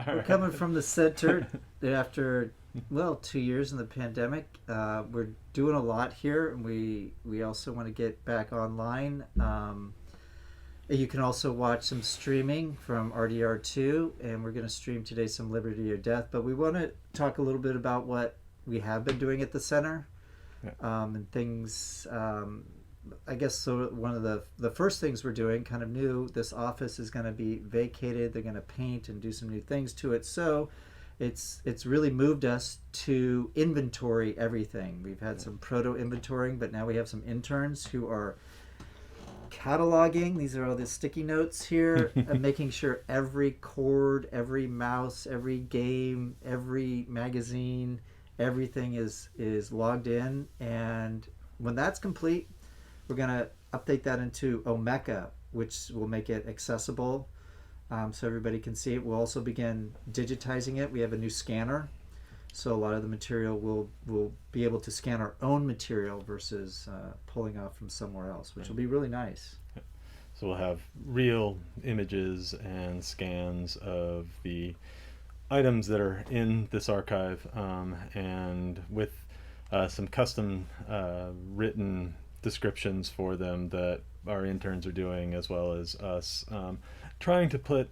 We're coming from the center after, well, 2 years in the pandemic. We're doing a lot here, and we also want to get back online. You can also watch some streaming from RDR2, and we're going to stream today some Liberty or Death. But we want to talk a little bit about what we have been doing at the center, and things. I guess so. One of the first things we're doing, kind of new. This office is going to be vacated. They're going to paint and do some new things to it. So, it's really moved us to inventory everything. We've had some proto inventorying, but now we have some interns who are cataloging. These are all the sticky notes here, and making sure every cord, every mouse, every game, every magazine, everything is logged in. And when that's complete, we're going to update that into Omeka, which will make it accessible, so everybody can see it. We'll also begin digitizing it. We have a new scanner, so a lot of the material will be able to scan our own material versus pulling off from somewhere else, which will be really nice. So we'll have real images and scans of the items that are in this archive, and with some custom written descriptions for them that our interns are doing, as well as us, trying to put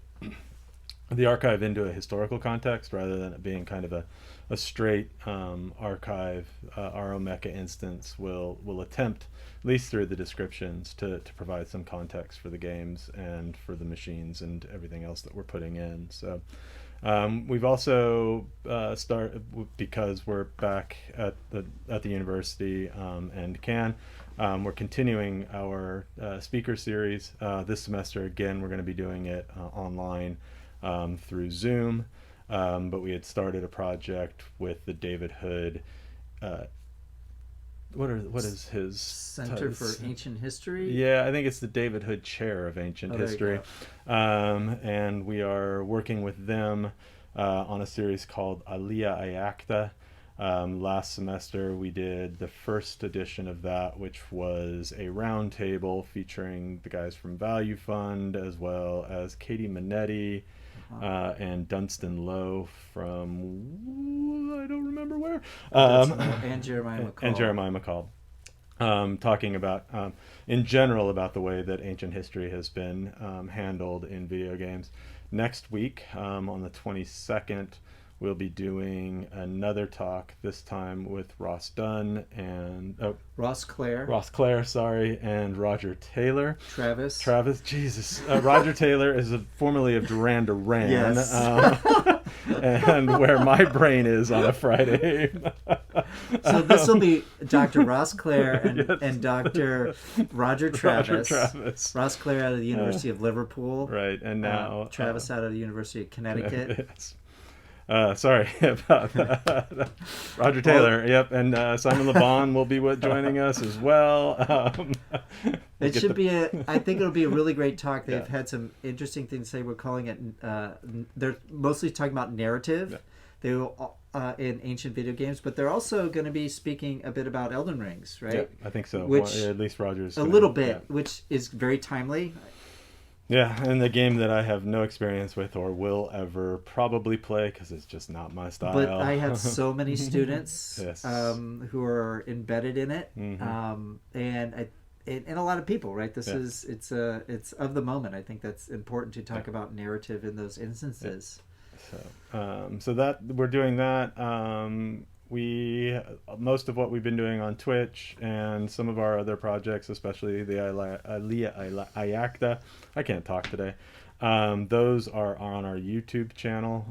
the archive into a historical context rather than it being kind of a straight archive. Our Omeka instance will attempt, at least through the descriptions, to provide some context for the games and for the machines and everything else that we're putting in. So we've also started, because we're back at the university, and we're continuing our speaker series this semester. Again, we're going to be doing it online through Zoom, but we had started a project with the David Hood. What is his Center for Ancient History? Yeah, I think it's the David Hood Chair of Ancient History. And we are working with them on a series called Aliyah Ayakta. Last semester we did the first edition of that, which was a round table featuring the guys from Value Fund, as well as Katie Minetti, and Dunstan Lowe from, I don't remember where, and Jeremiah McCall. And Jeremiah McCall, talking about, in general, about the way that ancient history has been handled in video games. Next week, on the 22nd, we'll be doing another talk, this time with Ross Dunn and Ross Clare, and Roger Taylor. Travis, Jesus. Roger Taylor is formerly of Duran Duran. Yes. And where my brain is on a Friday. So this will be Dr. Ross Clare and Dr. Roger Travis. Roger Travis. Ross Clare out of the University of Liverpool. Right, and now Travis out of the University of Connecticut. Yes. Sorry about that. Roger Taylor, yep, and Simon LeBon will be joining us as well. I think it'll be a really great talk. They've had some interesting things to say. We're calling it, they're mostly talking about narrative. Yeah. They will in ancient video games, but they're also going to be speaking a bit about Elden Rings, right? Yeah, I think so. Which, at least Roger's a little bit, which is very timely. Yeah, and the game that I have no experience with or will ever probably play because it's just not my style. But I have so many students yes. Who are embedded in it, mm-hmm. and a lot of people, right? It's of the moment. I think that's important to talk about narrative in those instances. So that we're doing that. Most of what we've been doing on Twitch and some of our other projects, especially the Aliyah Ayakta, I can't talk today. Those are on our YouTube channel,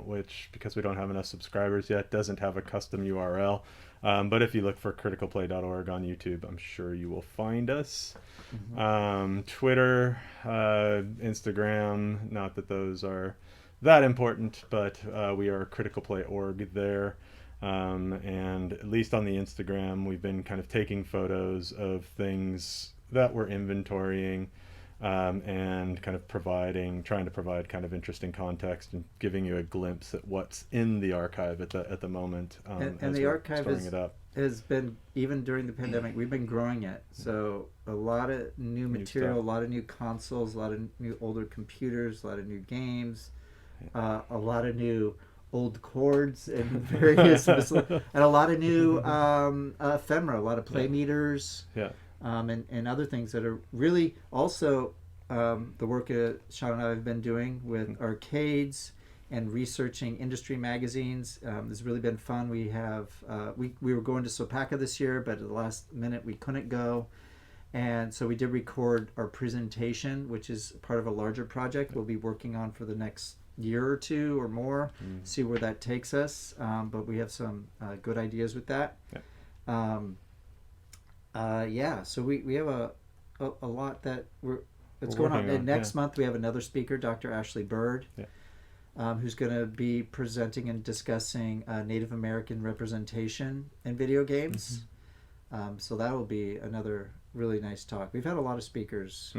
which, because we don't have enough subscribers yet, doesn't have a custom URL. But if you look for criticalplay.org on YouTube, I'm sure you will find us. Mm-hmm. Twitter, Instagram, not that those are that important, but we are criticalplay.org there. And at least on the Instagram, we've been kind of taking photos of things that we're inventorying, and kind of trying to provide kind of interesting context and giving you a glimpse at what's in the archive at the moment. And the archive has been, even during the pandemic, we've been growing it. So a lot of new material, a lot of new consoles, a lot of new older computers, a lot of new games. a lot of new old chords and various and a lot of new ephemera, a lot of play meters, and other things that are really also the work Sean and I have been doing with arcades and researching industry magazines. Has really been fun. We have we were going to Sopaka this year, but at the last minute we couldn't go. And so we did record our presentation, which is part of a larger project we'll be working on for the next year or two or more, see where that takes us. But we have some good ideas with that. So we have a lot that's going on. And next month we have another speaker, Dr. Ashley Bird, who's going to be presenting and discussing Native American representation in video games. So that will be another really nice talk. We've had a lot of speakers,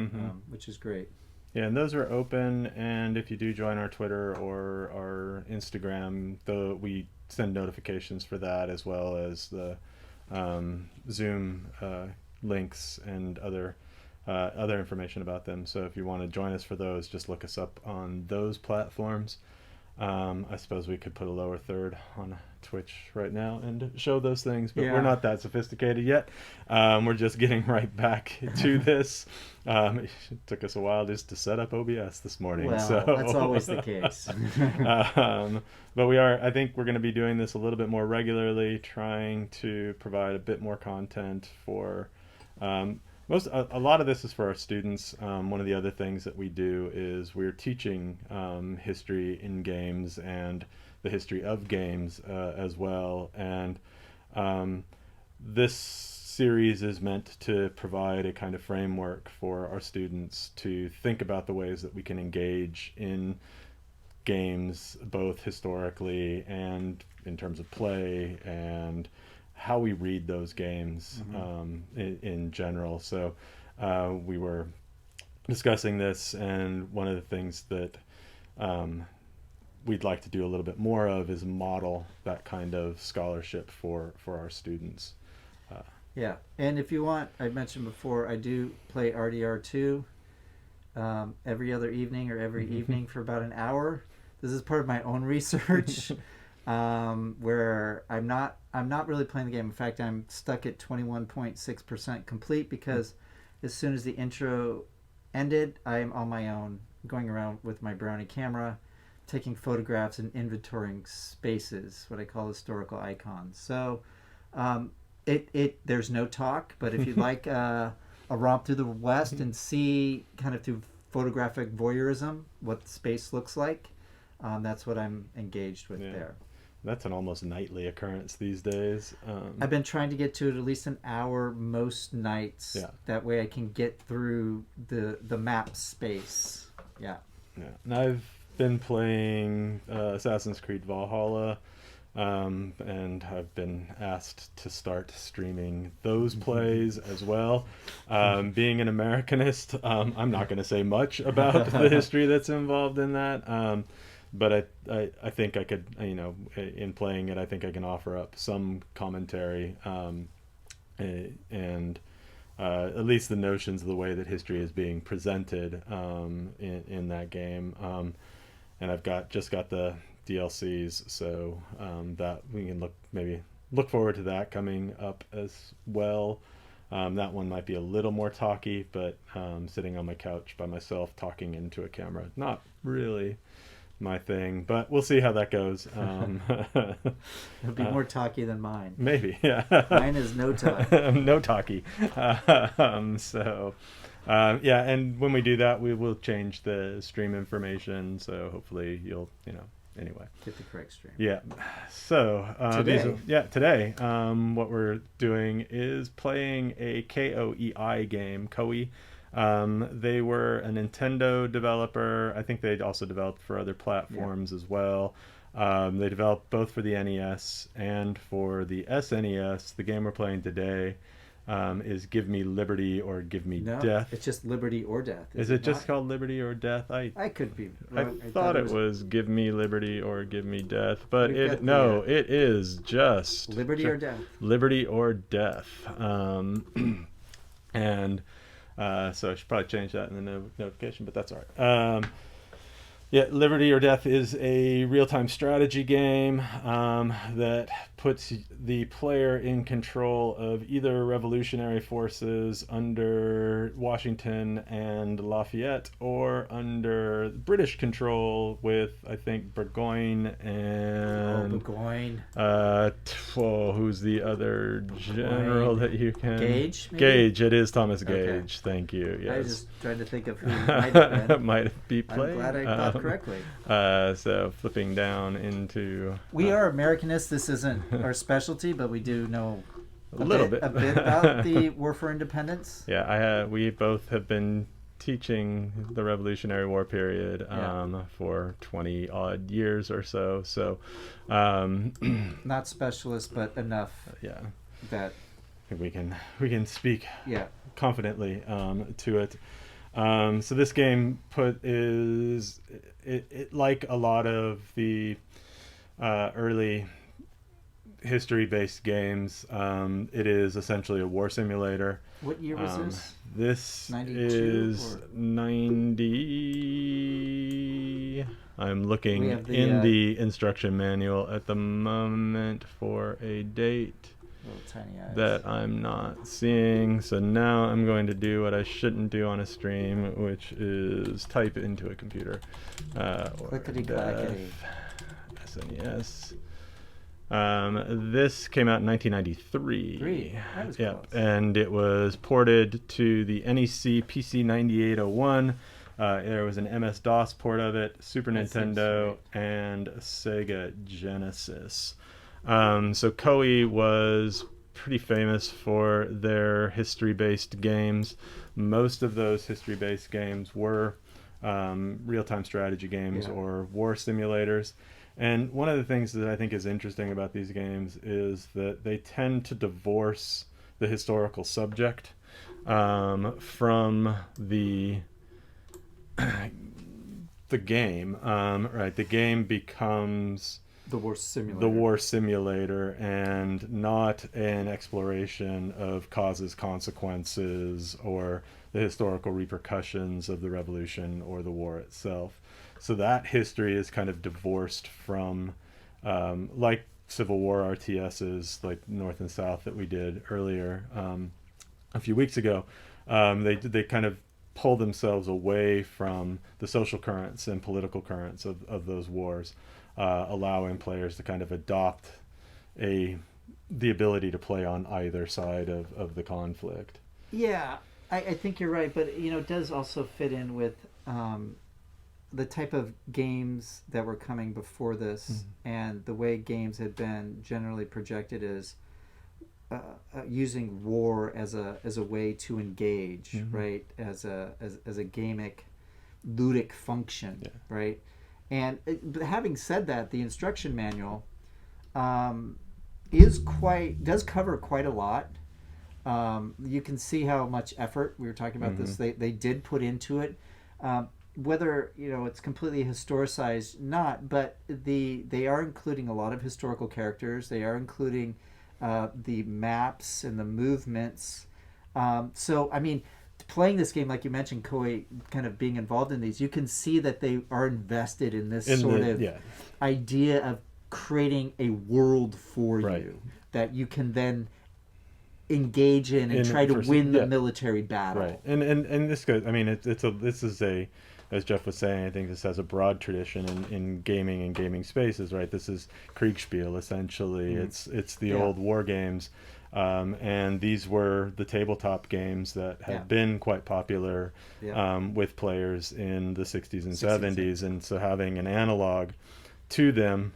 which is great. Yeah, and those are open, and if you do join our Twitter or our Instagram, we send notifications for that, as well as the Zoom links and other information about them. So if you want to join us for those, just look us up on those platforms. I suppose we could put a lower third on Twitch right now and show those things, but we're not that sophisticated yet. We're just getting right back to this. It took us a while just to set up OBS this morning. Well, so that's always the case. But I think we're going to be doing this a little bit more regularly, trying to provide a bit more content for a lot of this is for our students. One of the other things that we do is we're teaching history in games and the history of games as well. And this series is meant to provide a kind of framework for our students to think about the ways that we can engage in games, both historically and in terms of play, and how we read those games in general. So we were discussing this, and one of the things that we'd like to do a little bit more of is model that kind of scholarship for our students. Yeah, and if you want, I mentioned before, I do play RDR2 every other evening or every evening for about an hour. This is part of my own research. Where I'm not really playing the game. In fact, I'm stuck at 21.6% complete, because as soon as the intro ended, I'm on my own, going around with my Brownie camera, taking photographs and inventorying spaces, what I call historical icons. So there's no talk, but if you'd like a romp through the West and see kind of through photographic voyeurism what space looks like, that's what I'm engaged with there. That's an almost nightly occurrence these days. I've been trying to get to it at least an hour most nights. That way I can get through the map space. Yeah. And I've been playing Assassin's Creed Valhalla, and I've been asked to start streaming those plays as well. Being an Americanist, I'm not going to say much about the history that's involved in that. But I think I could, in playing it, I think I can offer up some commentary and at least the notions of the way that history is being presented in that game. And I've just got the DLCs, so that we can look forward to that coming up as well. That one might be a little more talky, but sitting on my couch by myself talking into a camera, not really my thing, but we'll see how that goes. It'll be more talky than mine. Maybe, yeah. Mine is no talk. No talky. And when we do that, we will change the stream information, so hopefully you'll, anyway. Get the correct stream. Yeah. So, today, what we're doing is playing a KOEI game, KOEI. They were a Nintendo developer. I think they'd also developed for other platforms as well. They developed both for the NES and for the SNES. The game we're playing today is Give Me Liberty or Give Me Death. It's just Liberty or Death. Is it just called Liberty or Death? I could be wrong. I thought it was Give Me Liberty or Give Me Death, but it is just Liberty or Death. Liberty or Death. And so I should probably change that in the notification, but that's all right. Yeah, Liberty or Death is a real-time strategy game that puts the player in control of either revolutionary forces under Washington and Lafayette, or under British control with, I think, Burgoyne and Burgoyne. Who's the other general that you can? Gage. Maybe? Gage. It is Thomas Gage. Okay. Thank you. Yes. I was just trying to think of who might have been. Might be played. I'm glad I thought correctly. So flipping down into... We are Americanists. This isn't our specialty, but we do know a little bit about the War for Independence. Yeah, we both have been teaching the Revolutionary War period for 20 odd years or so. So not specialist, but enough. Yeah, that we can speak confidently to it. So this game is like a lot of the early history-based games. It is essentially a war simulator. What year was this? This 92 is or? 90. I'm looking in the instruction manual at the moment for a date. Little tiny eyes. That I'm not seeing. So now I'm going to do what I shouldn't do on a stream, which is type into a computer. Clickety-clackety. SNES. This came out in 1993. That was yep. close. And it was ported to the NEC PC 9801. There was an MS-DOS port of it, Super Nintendo, and Sega Genesis. So KOEI was pretty famous for their history-based games. Most of those history-based games were real-time strategy games or war simulators. And one of the things that I think is interesting about these games is that they tend to divorce the historical subject from the game. Right, the game becomes the war simulator and not an exploration of causes, consequences, or the historical repercussions of the revolution or the war itself. So that history is kind of divorced from, like Civil War RTSs, like North and South that we did earlier a few weeks ago. They kind of pull themselves away from the social currents and political currents of those wars, allowing players to kind of adopt the ability to play on either side of the conflict. Yeah, I think you're right, but it does also fit in with the type of games that were coming before this, and the way games had been generally projected as using war as a way to engage, right? As a gamic, ludic function, right? And having said that, the instruction manual does cover quite a lot. You can see how much effort, we were talking about this, they did put into it. Whether it's completely historicized, not, but they are including a lot of historical characters. They are including the maps and the movements. So I mean, playing this game, like you mentioned, KOEI kind of being involved in these, you can see that they are invested in this idea of creating a world for you that you can then engage in and try to win the military battle. Right, and this goes. I mean, this is a, as Jeff was saying, I think this has a broad tradition in gaming and gaming spaces. Right, this is Kriegspiel essentially. It's the old war games, and these were the tabletop games that had been quite popular with players in the 60s and 70s, and so having an analog to them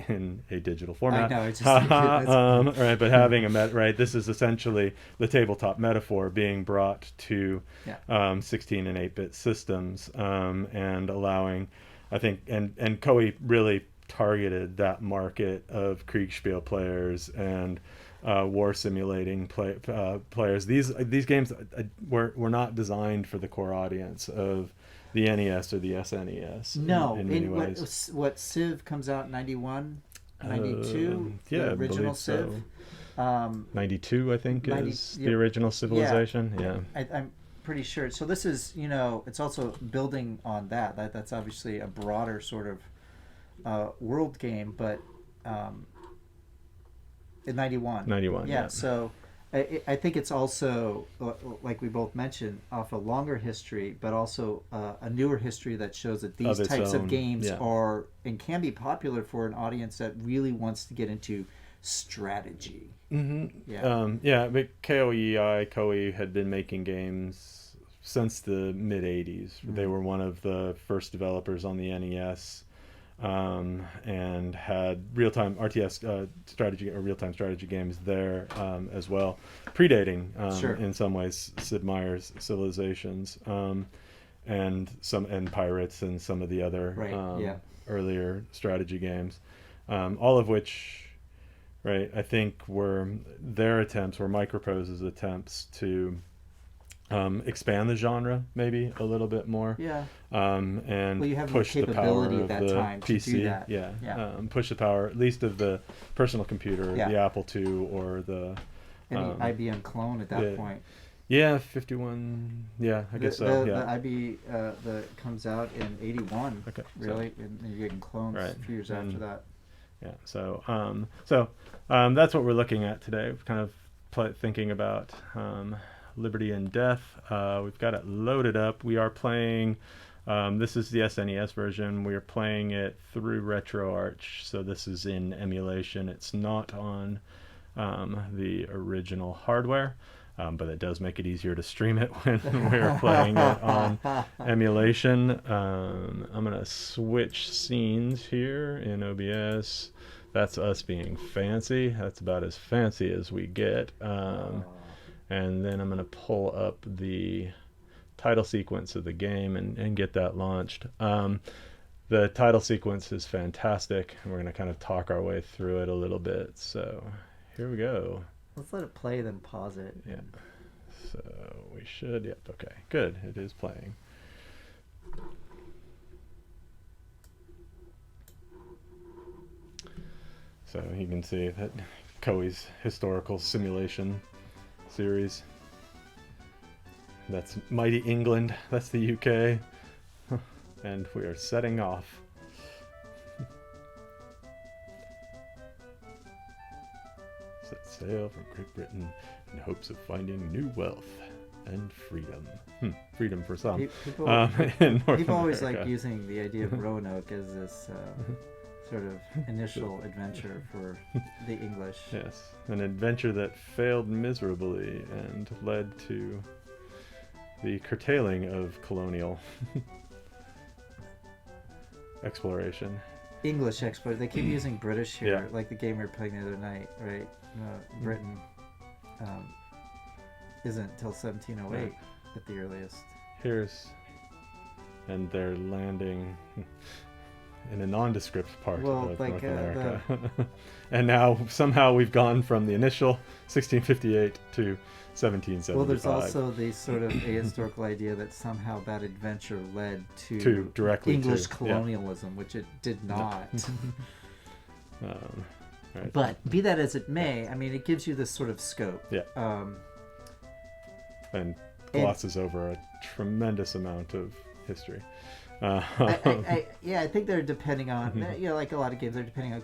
in a digital format. I know, it's just right, but having this is essentially the tabletop metaphor being brought to 16 and 8-bit systems, and allowing, I think, and KOEI really targeted that market of Kriegspiel players and war simulating players. These games were not designed for the core audience of the NES or the SNES. No, in many ways. What Civ comes out 91, 92? The original Civ. So. 92, I think, is the original Civilization. pretty sure. So this is, it's also building on that's obviously a broader sort of world game, but in 91. 91. Yeah. So I think it's also, like we both mentioned, off a longer history, but also a newer history that shows that these types of games are and can be popular for an audience that really wants to get into strategy. Yeah. But KOEI had been making games since the mid 80s. They were one of the first developers on the NES, and had real-time RTS strategy or real-time strategy games there as well, predating in some ways Sid Meier's Civilizations, and Pirates and some of the other earlier strategy games, all of which, I think were Microprose's attempts to expand the genre maybe a little bit more. And you have push the power of that the time PC. to do that. Push the power at least of the personal computer, the Apple II or the IBM clone at that point. Yeah, 51. Yeah, I guess so. The IB that comes out in 81. Okay, really, and you're getting clones a few years after that. Yeah, so that's what we're looking at today. We're kind of thinking about Liberty and Death. We've got it loaded up. We are playing, this is the SNES version. We are playing it through RetroArch, so this is in emulation. It's not on the original hardware, but it does make it easier to stream it when we're playing it on emulation. I'm going to switch scenes here in OBS. That's us being fancy. That's about as fancy as we get. And then I'm going to pull up the title sequence of the game and get that launched. The title sequence is fantastic, and we're going to kind of talk our way through it a little bit. So here we go. Let's let it play, then pause it. Yeah. So we should. Yep. Okay. Good. It is playing. So you can see that KOEI's historical simulation series. That's mighty England. That's the UK. And we are setting off. Set sail from Great Britain in hopes of finding new wealth and freedom. Freedom for some. People in always like using the idea of Roanoke as this sort of initial adventure for the English. Yes, an adventure that failed miserably and led to the curtailing of colonial exploration. English exploration. They keep using British here, like the game we were playing the other night, right? Britain isn't until 1708 at the earliest. And they're landing in a nondescript part of North America. And now somehow we've gone from the initial 1658 to 1775. Well, there's also the sort of ahistorical idea that somehow that adventure led to directly English colonialism, which it did not. Right. But be that as it may, I mean, it gives you this sort of scope. And glosses over a tremendous amount of history. I think they're depending on, like a lot of games, they're depending on,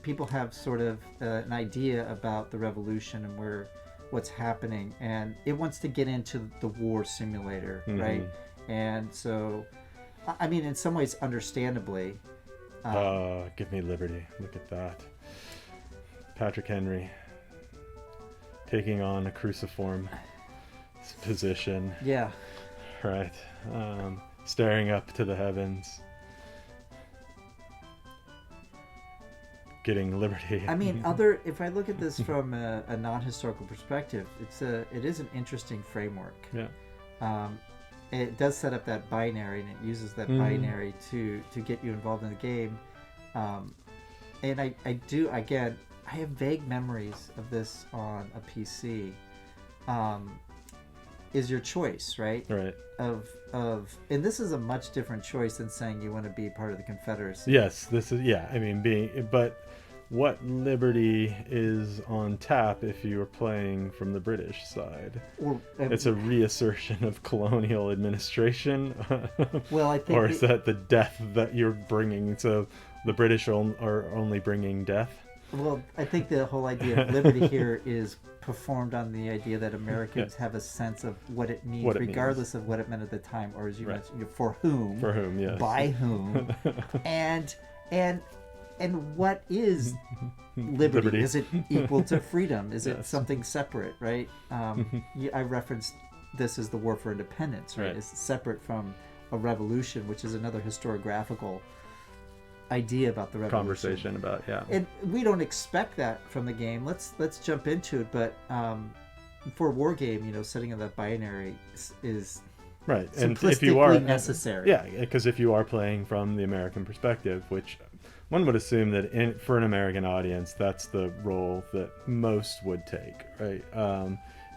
people have sort of an idea about the revolution and what's happening, and it wants to get into the war simulator, right? And so, I mean, in some ways, understandably. Give me liberty. Look at that. Patrick Henry taking on a cruciform position. Yeah. Right. Staring up to the heavens. Getting liberty. I mean, if I look at this from a non-historical perspective, it is an interesting framework. Yeah. It does set up that binary, and it uses that binary to get you involved in the game. And I have vague memories of this on a PC. Is your choice, right? Right. And this is a much different choice than saying you want to be part of the Confederacy. Yes, this is, I mean, but what liberty is on tap if you are playing from the British side? It's a reassertion of colonial administration. Well, I think or is that the death that you're bringing? So the British are only bringing death? Well, I think the whole idea of liberty here is performed on the idea that Americans have a sense of what it means, regardless of what it meant at the time, or as you mentioned, for whom, yes, by whom, and what is liberty? Is it equal to freedom? Is it something separate? Right? I referenced this as the war for independence. Right? It's separate from a revolution, which is another historiographical idea about the revolution. Conversation about and we don't expect that from the game. Let's jump into it, but for a war game, setting in that binary is right, and if you are necessary, because if you are playing from the American perspective, which one would assume that for an American audience, that's the role that most would take, right?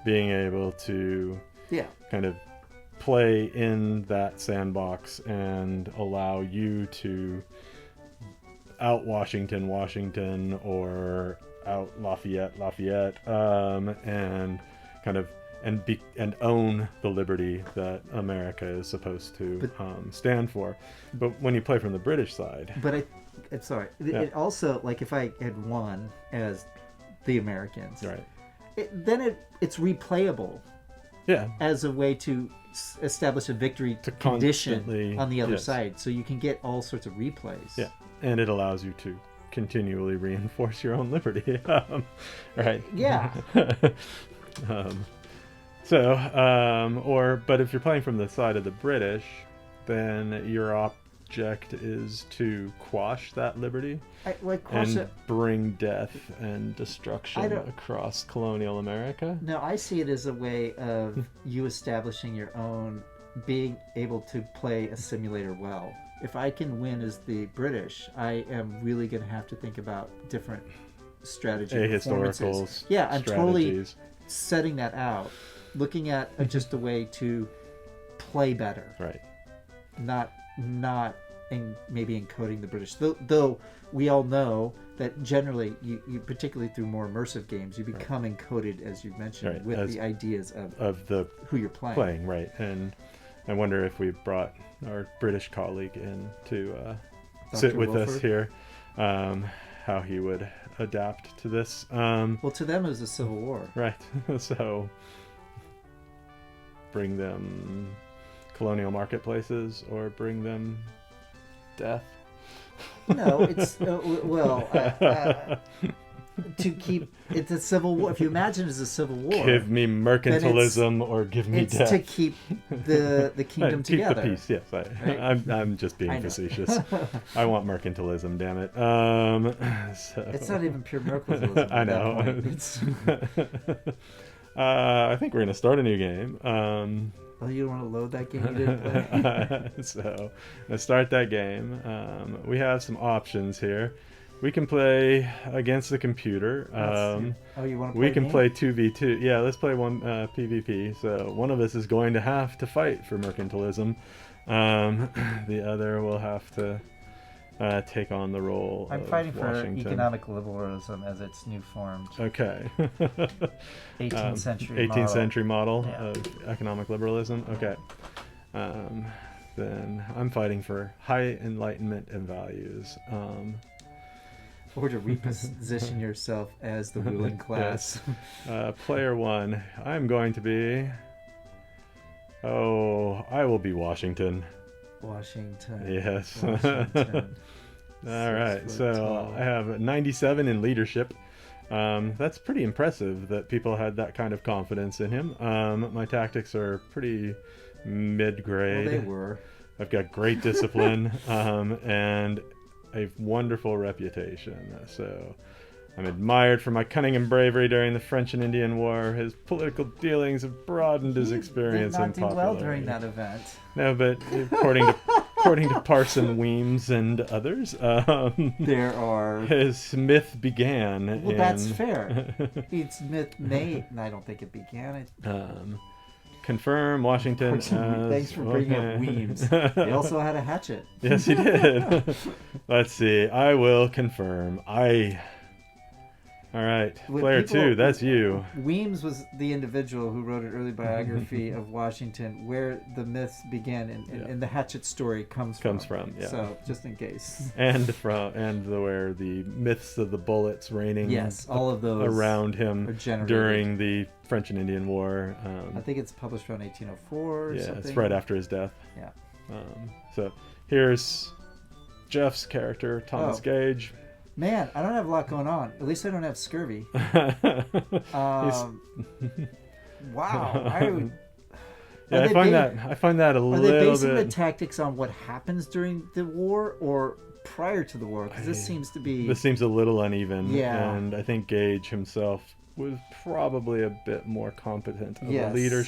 Being able to kind of play in that sandbox and allow you to out Washington, or out Lafayette, and kind of and own the liberty that America is supposed to stand for. But when you play from the British side, it also, like, if I had won as the Americans, right, then it's replayable, as a way to establish a victory condition on the other side, so you can get all sorts of replays. And it allows you to continually reinforce your own liberty. Right. Yeah. But if you're playing from the side of the British, then your object is to quash that liberty and bring death and destruction across colonial America. No, I see it as a way of you establishing your own, being able to play a simulator well. If I can win as the British, I am really going to have to think about different strategy performances. I'm totally setting that out, looking at just a way to play better, right? Not maybe encoding the British. Though we all know that generally, you particularly through more immersive games, you become encoded, as you mentioned, with the ideas of the who you're playing. Right, and I wonder if we brought our British colleague in to sit with us here, how he would adapt to this. Well, to them it was a civil war. Right. So bring them colonial marketplaces or bring them death? No, it's, to keep it's a civil war. If you imagine it's a civil war, give me mercantilism or give me death. It's to keep the kingdom together. Keep the peace. Yes, I'm just being facetious. I want mercantilism, damn it. It's not even pure mercantilism. I know. I think we're gonna start a new game. Oh, you don't want to load that game you didn't play? So let's start that game. We have some options here. We can play against the computer. You want to play We can play 2v2. Yeah, let's play one PvP. So one of us is going to have to fight for mercantilism. The other will have to take on the role I'm of fighting Washington. for economic liberalism as it's new formed. Okay. 18th century model Yeah. of economic liberalism. Okay. Then I'm fighting for high enlightenment and values. Or to reposition yourself as the ruling class. Player one, I'm going to be... I will be Washington. Washington. Yes. Washington. All right, so tall. I have 97 in leadership. That's pretty impressive that people had that kind of confidence in him. My tactics are pretty mid-grade. Well, they were. I've got great discipline and a wonderful reputation. So I'm admired for my cunning and bravery during the French and Indian War. His political dealings have broadened his experience and popularity. Did not do well during that event. No, but according to Parson Weems and others, there are. His myth began. Well, that's fair. Its myth may. I don't think it began. Confirm Washington. Thanks for bringing up Weems. He also had a hatchet. Yes, he did. Let's see. I will confirm. I All right, When player people- 2, that's you. Weems was the individual who wrote an early biography of Washington, where the myths began, and the Hatchet story comes from. Yeah. So just in case. Where the myths of the bullets raining Yes, all of those around him are generated. during the French and Indian War. I think it's published around 1804 or something. It's right after his death. Yeah. So here's Jeff's character, Thomas Gage. Man, I don't have a lot going on. At least I don't have scurvy. Wow. I find that a little bit. Are they basing the tactics on what happens during the war or prior to the war? Because this seems to be. This seems a little uneven. Yeah. And I think Gage himself was probably a bit more competent of a leader.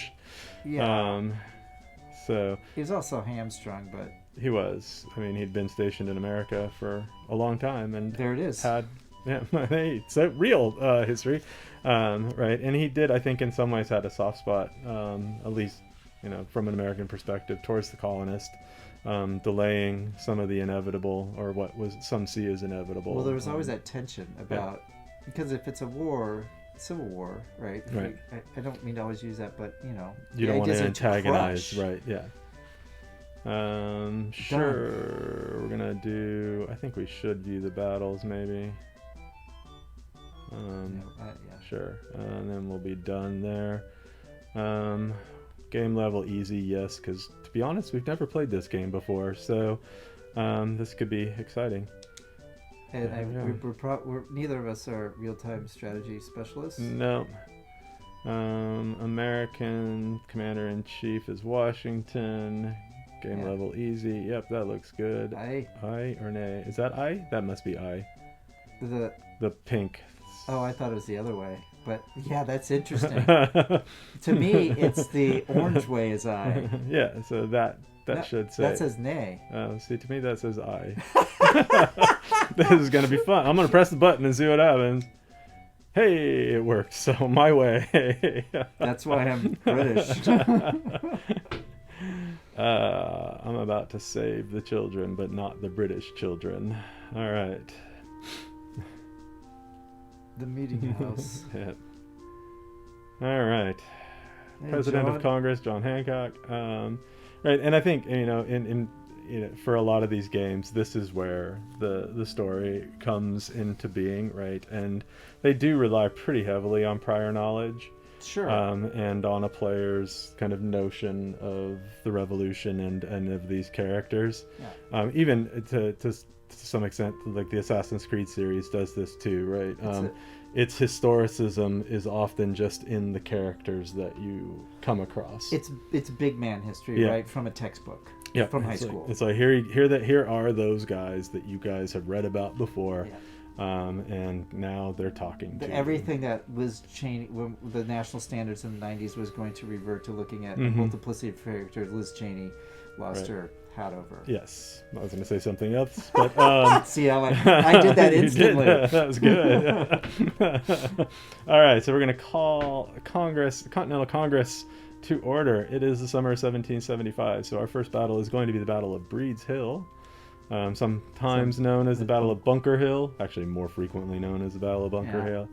Yeah. So. He was also hamstrung, but. He was. I mean, he'd been stationed in America for a long time, and there it is. It's a real history, right? And he did, I think, in some ways, had a soft spot, at least, from an American perspective, towards the colonists, delaying some of the inevitable, or what was some see as inevitable. Well, there was always that tension about because if it's a war. Civil War, right? Right. I don't mean to always use that, but you don't want to antagonize, right? Yeah. Sure. We're gonna do. I think we should view the battles, maybe. Sure. And then we'll be done there. Game level easy, yes, because to be honest, we've never played this game before, so this could be exciting. And we're neither of us are real-time strategy specialists. No. American Commander-in-Chief is Washington. Game level easy. Yep, that looks good. Aye or nay? Is that aye? That must be aye. The pink. Oh, I thought it was the other way. But yeah, that's interesting. To me, it's the orange way is aye. Yeah, so that should say. That says nay. See, to me that says aye. This is gonna be fun. I'm gonna press the button and see what happens. Hey, it worked. So my way. That's why I'm British. I'm about to save the children, but not the British children. All right. The meeting house. Yeah. All right. Hey, President of Congress, John Hancock. Right, and I think in for a lot of these games, this is where the story comes into being, right? And they do rely pretty heavily on prior knowledge. Sure. And on a player's kind of notion of the revolution and of these characters. Yeah. Even to some extent, like the Assassin's Creed series does this too, right? Its historicism is often just in the characters that you come across. It's big man history, right? From a textbook. Yeah. From high school. It's like here are those guys that you guys have read about before. Yeah. And now they're talking to everything that Liz Cheney, when the national standards in the 90s was going to revert to looking at multiplicity of characters. Liz Cheney lost her hat over. Yes, I was going to say something else, but see how I did that instantly. That was good. All right, so we're going to call Continental Congress to order. It is the summer of 1775, so our first battle is going to be the Battle of Breed's Hill. Sometimes known as the Battle of Bunker Hill, actually more frequently known as the Battle of Bunker Hill.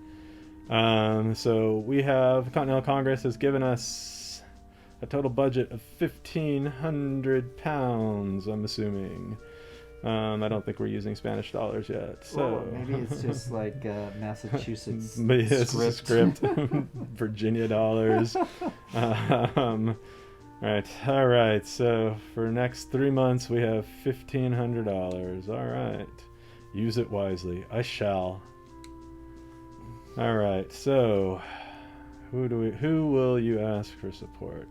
So we have Continental Congress has given us a total budget of £1,500, I'm assuming. I don't think we're using Spanish dollars yet. So maybe it's just like Massachusetts script, Virginia dollars. All right. So for the next 3 months, we have $1,500. All right. Use it wisely. I shall. All right. So who will you ask for support?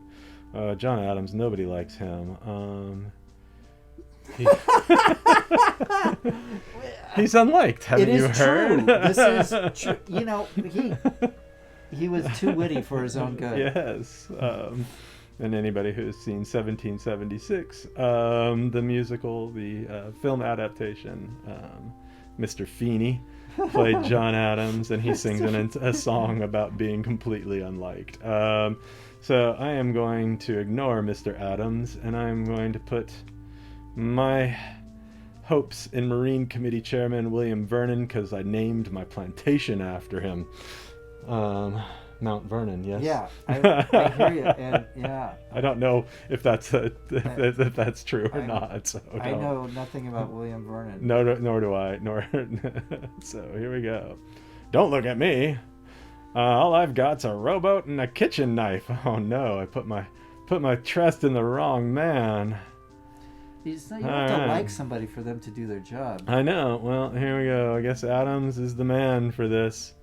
John Adams. Nobody likes him. He's unliked. Haven't you heard? This is true. He was too witty for his own good. Yes. And anybody who's seen 1776, the musical, the film adaptation, Mr. Feeney played John Adams, and he sings a song about being completely unliked. So I am going to ignore Mr. Adams, and I'm going to put my hopes in Marine Committee Chairman William Vernon, because I named my plantation after him. Mount Vernon, yes. Yeah, I hear you, and yeah. I don't know if that's if that's true or not. So I know nothing about William Vernon. No, nor do I. So here we go. Don't look at me. All I've got's a rowboat and a kitchen knife. Oh no, I put my trust in the wrong man. You have to like somebody for them to do their job. I know. Well, here we go. I guess Adams is the man for this.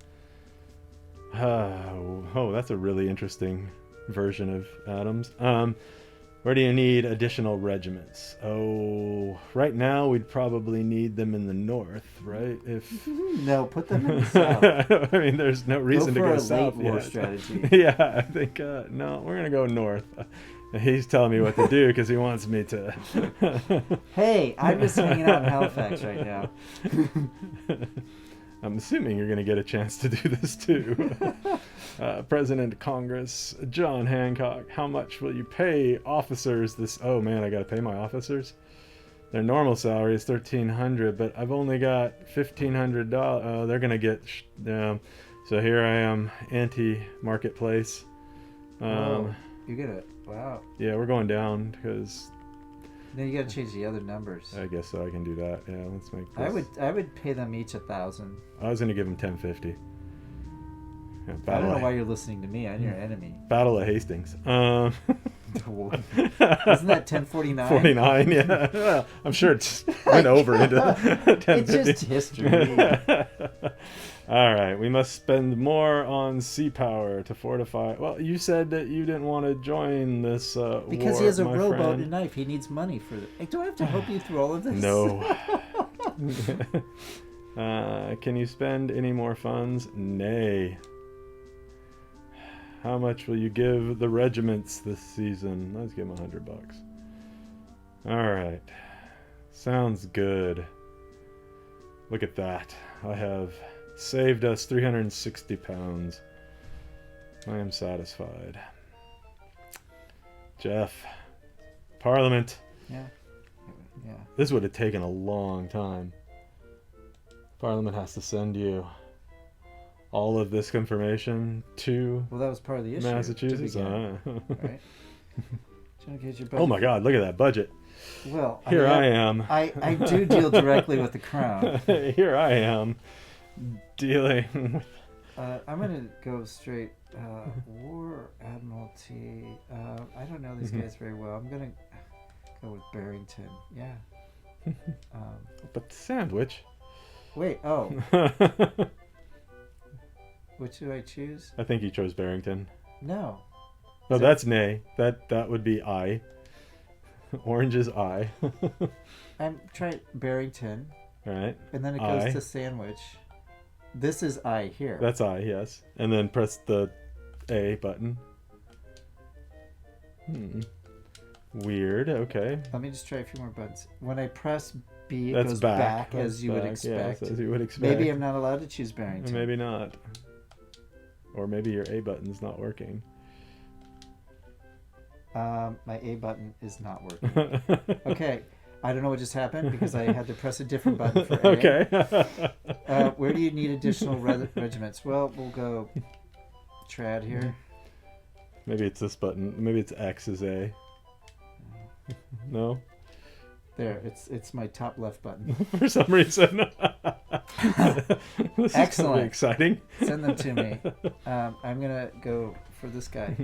Oh, that's a really interesting version of Adams. Where do you need additional regiments? Oh, right now we'd probably need them in the north, right? If no, put them in the south. I mean, there's no reason to go south. Late war strategy. Yeah, I think no, we're gonna go north. He's telling me what to do because he wants me to. Hey, I'm just hanging out in Halifax right now. I'm assuming you're going to get a chance to do this too. President of Congress, John Hancock, how much will you pay officers this... Oh man, I got to pay my officers? Their normal salary is $1,300, but I've only got $1,500. Oh, they're going to get... So here I am, anti-marketplace. You get it. Wow. Yeah, we're going down because... Then you got to change the other numbers. I guess so. I can do that. Yeah, let's make this. I would pay them each $1,000. I was going to give them $10.50. Yeah, I don't know why you're listening to me. I'm your enemy. Battle of Hastings. Isn't that 1049? 49, yeah. Well, I'm sure it went over into 1050. It's just history. All right, we must spend more on sea power to fortify. Well, you said that you didn't want to join this because war, he has a my rowboat friend. and a knife. He needs money for it. Do I have to help you through all of this? No. Can you spend any more funds? Nay. How much will you give the regiments this season? Let's give them $100. All right. Sounds good. Look at that. I have saved us 360 pounds. I am satisfied. Jeff. Parliament. Yeah. This would have taken a long time. Parliament has to send you all of this information to that was part of the issue. Massachusetts. Right? Oh my God! Look at that budget. Well, here I am. I do deal directly with the crown. Here I am dealing with. I'm gonna go straight. War Admiralty. I don't know these guys very well. I'm gonna go with Barrington. Yeah. But the sandwich. Wait. Oh. Which do I choose? I think you chose Barrington. No. No, that's nay. That would be I. Orange is I. I'm trying Barrington. All right. And then it goes to sandwich. This is I here. That's I, yes. And then press the A button. Weird. Okay. Let me just try a few more buttons. When I press B, it That's goes back as you would expect. Yes, as you would expect. Maybe I'm not allowed to choose Barrington. Maybe not. Or maybe your A button's not working. My A button is not working. Okay. I don't know what just happened because I had to press a different button for A. Okay. Where do you need additional regiments? Well, we'll go trad here. Maybe it's this button. Maybe it's X is A. No? There, it's my top left button. For some reason. This Excellent. Is gonna be exciting. Send them to me. I'm going to go for this guy.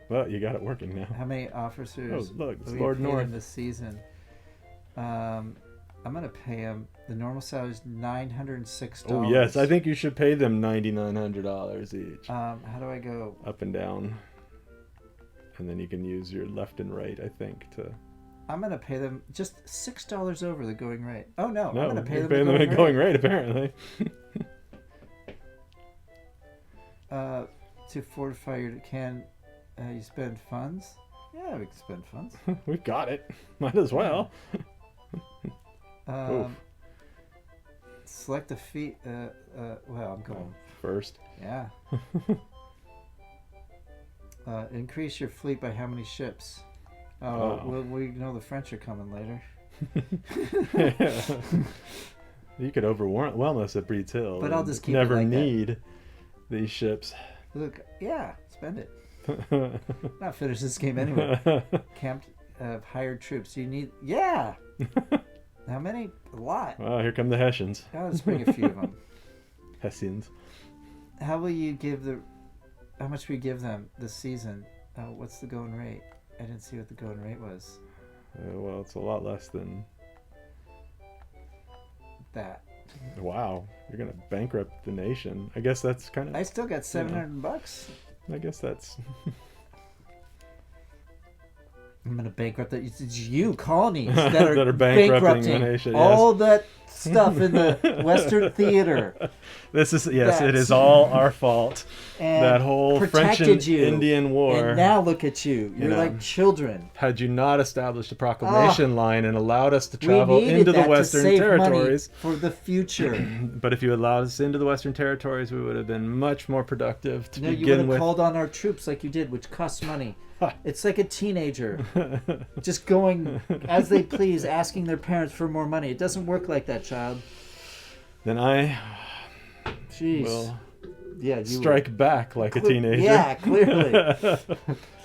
Well, you got it working now. How many officers look, it's we Lord paid North him this season? I'm going to pay him. The normal salary is $906. Oh, yes. I think you should pay them $9,900 each. How do I go? Up and down. And then you can use your left and right, I think, to... I'm going to pay them just $6 over the going rate. Oh, no. No, I'm going to pay them the going rate, apparently. To fortify your... Can you spend funds? Yeah, we can spend funds. We've got it. Might as well. Select a fee. Well, I'm going first. Yeah. Increase your fleet by how many ships? Oh, Oh. well, we know the French are coming later. You could overwhelm us at Breeds Hill. But I'll and just keep it never like that. need these ships. Look, yeah, spend it. Not finish this game anyway. Camped hired troops. You need, yeah. How many? A lot. Wow, here come the Hessians. I'll just bring a few of them. Hessians. How will you give how much we give them this season? What's the going rate? I didn't see what the going rate was. Well, it's a lot less than That. Wow, you're gonna bankrupt the nation. I guess that's kind of. I still got $700. I guess that's. I'm gonna bankrupt that. It's you colonies that are, That are bankrupting the nation, yes. all that stuff in the Western theater. This is yes, it That's- is all our fault. And That whole French protected and you. Indian War. And now look at you. You're know. like children. Had you not established a proclamation line and allowed us to We travel needed into the that Western to save territories, money for the future. but if you allowed us into the Western territories, we would have been much more productive to No, you would begin have with. called on our troops like you did, which costs money. It's like a teenager just going as they please, asking their parents for more money. It doesn't work like that, child. Then I Jeez. will Yeah, you strike back like a teenager. Yeah, clearly.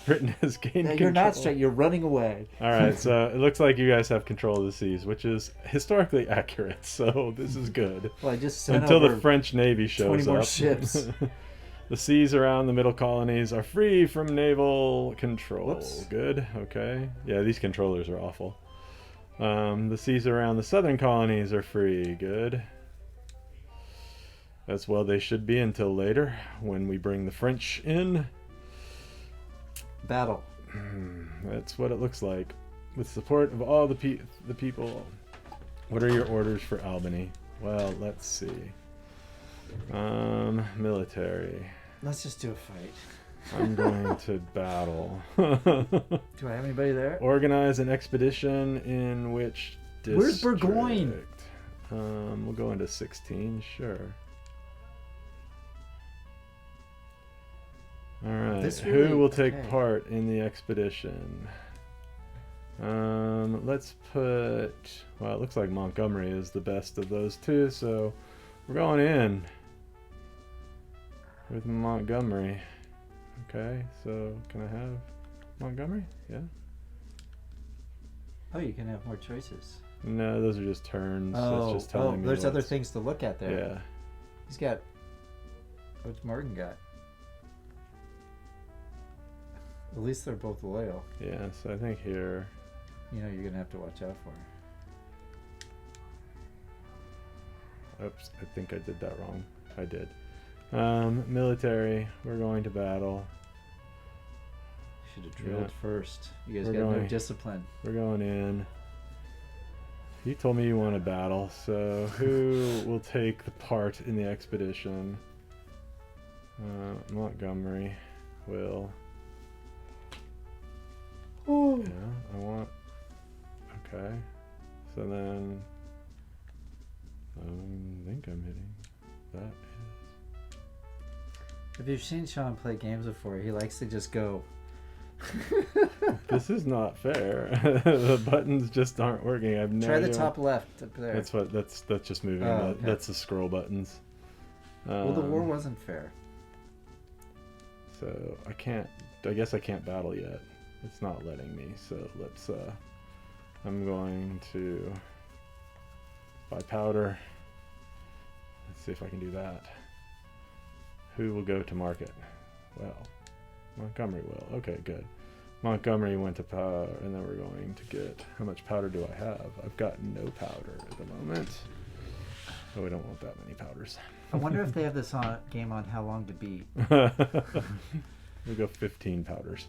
Britain has gained No, control. you're not straight. You're running away. All right, so it looks like you guys have control of the seas, which is historically accurate. So this is good. Well, I just sent Until over the French Navy 20 shows more up. ships. The seas around the middle colonies are free from naval control. Whoops. Good. Okay. Yeah, these controllers are awful. The seas around the southern colonies are free. Good. As well they should be until later when we bring the French in. Battle. That's what it looks like. With support of all the people. What are your orders for Albany? Well, let's see. Military. Let's just do a fight. I'm going to battle. Do I have anybody there? Organize an expedition in which district? Where's Burgoyne? We'll go into 16, sure. All right. This Who really- will take okay. part in the expedition? Let's put. Well, it looks like Montgomery is the best of those two, so we're going in with Montgomery. Okay, so can I have Montgomery? Yeah. Oh, you can have more choices. No, those are just turns. Oh, That's just telling me. there's other what's- things to look at there. Yeah. He's got. What's Morgan got? At least they're both loyal. Yeah, so I think here. You know you're gonna have to watch out for. Oops, I think I did that wrong. I did. Military, we're going to battle. Should have drilled Yeah. first. You guys We're got no going- discipline. We're going in. You told me you want to battle, so who will take the part in the expedition? Montgomery will. Oh. Yeah, I want. Okay. So then. I think I'm hitting. That is. If you've seen Sean play games before, he likes to just go. This is not fair. The buttons just aren't working. I've no Try the idea. top left up there. That's just moving. Oh, okay. That's the scroll buttons. Well, the war wasn't fair. So I guess I can't battle yet. It's not letting me. So let's. I'm going to buy powder. Let's see if I can do that. Who will go to market? Well, Montgomery will. Okay, good. Montgomery went to powder, and then we're going to get. How much powder do I have? I've got no powder at the moment. Oh, we don't want that many powders. I wonder if they have this game on how long to beat. We'll go 15 powders.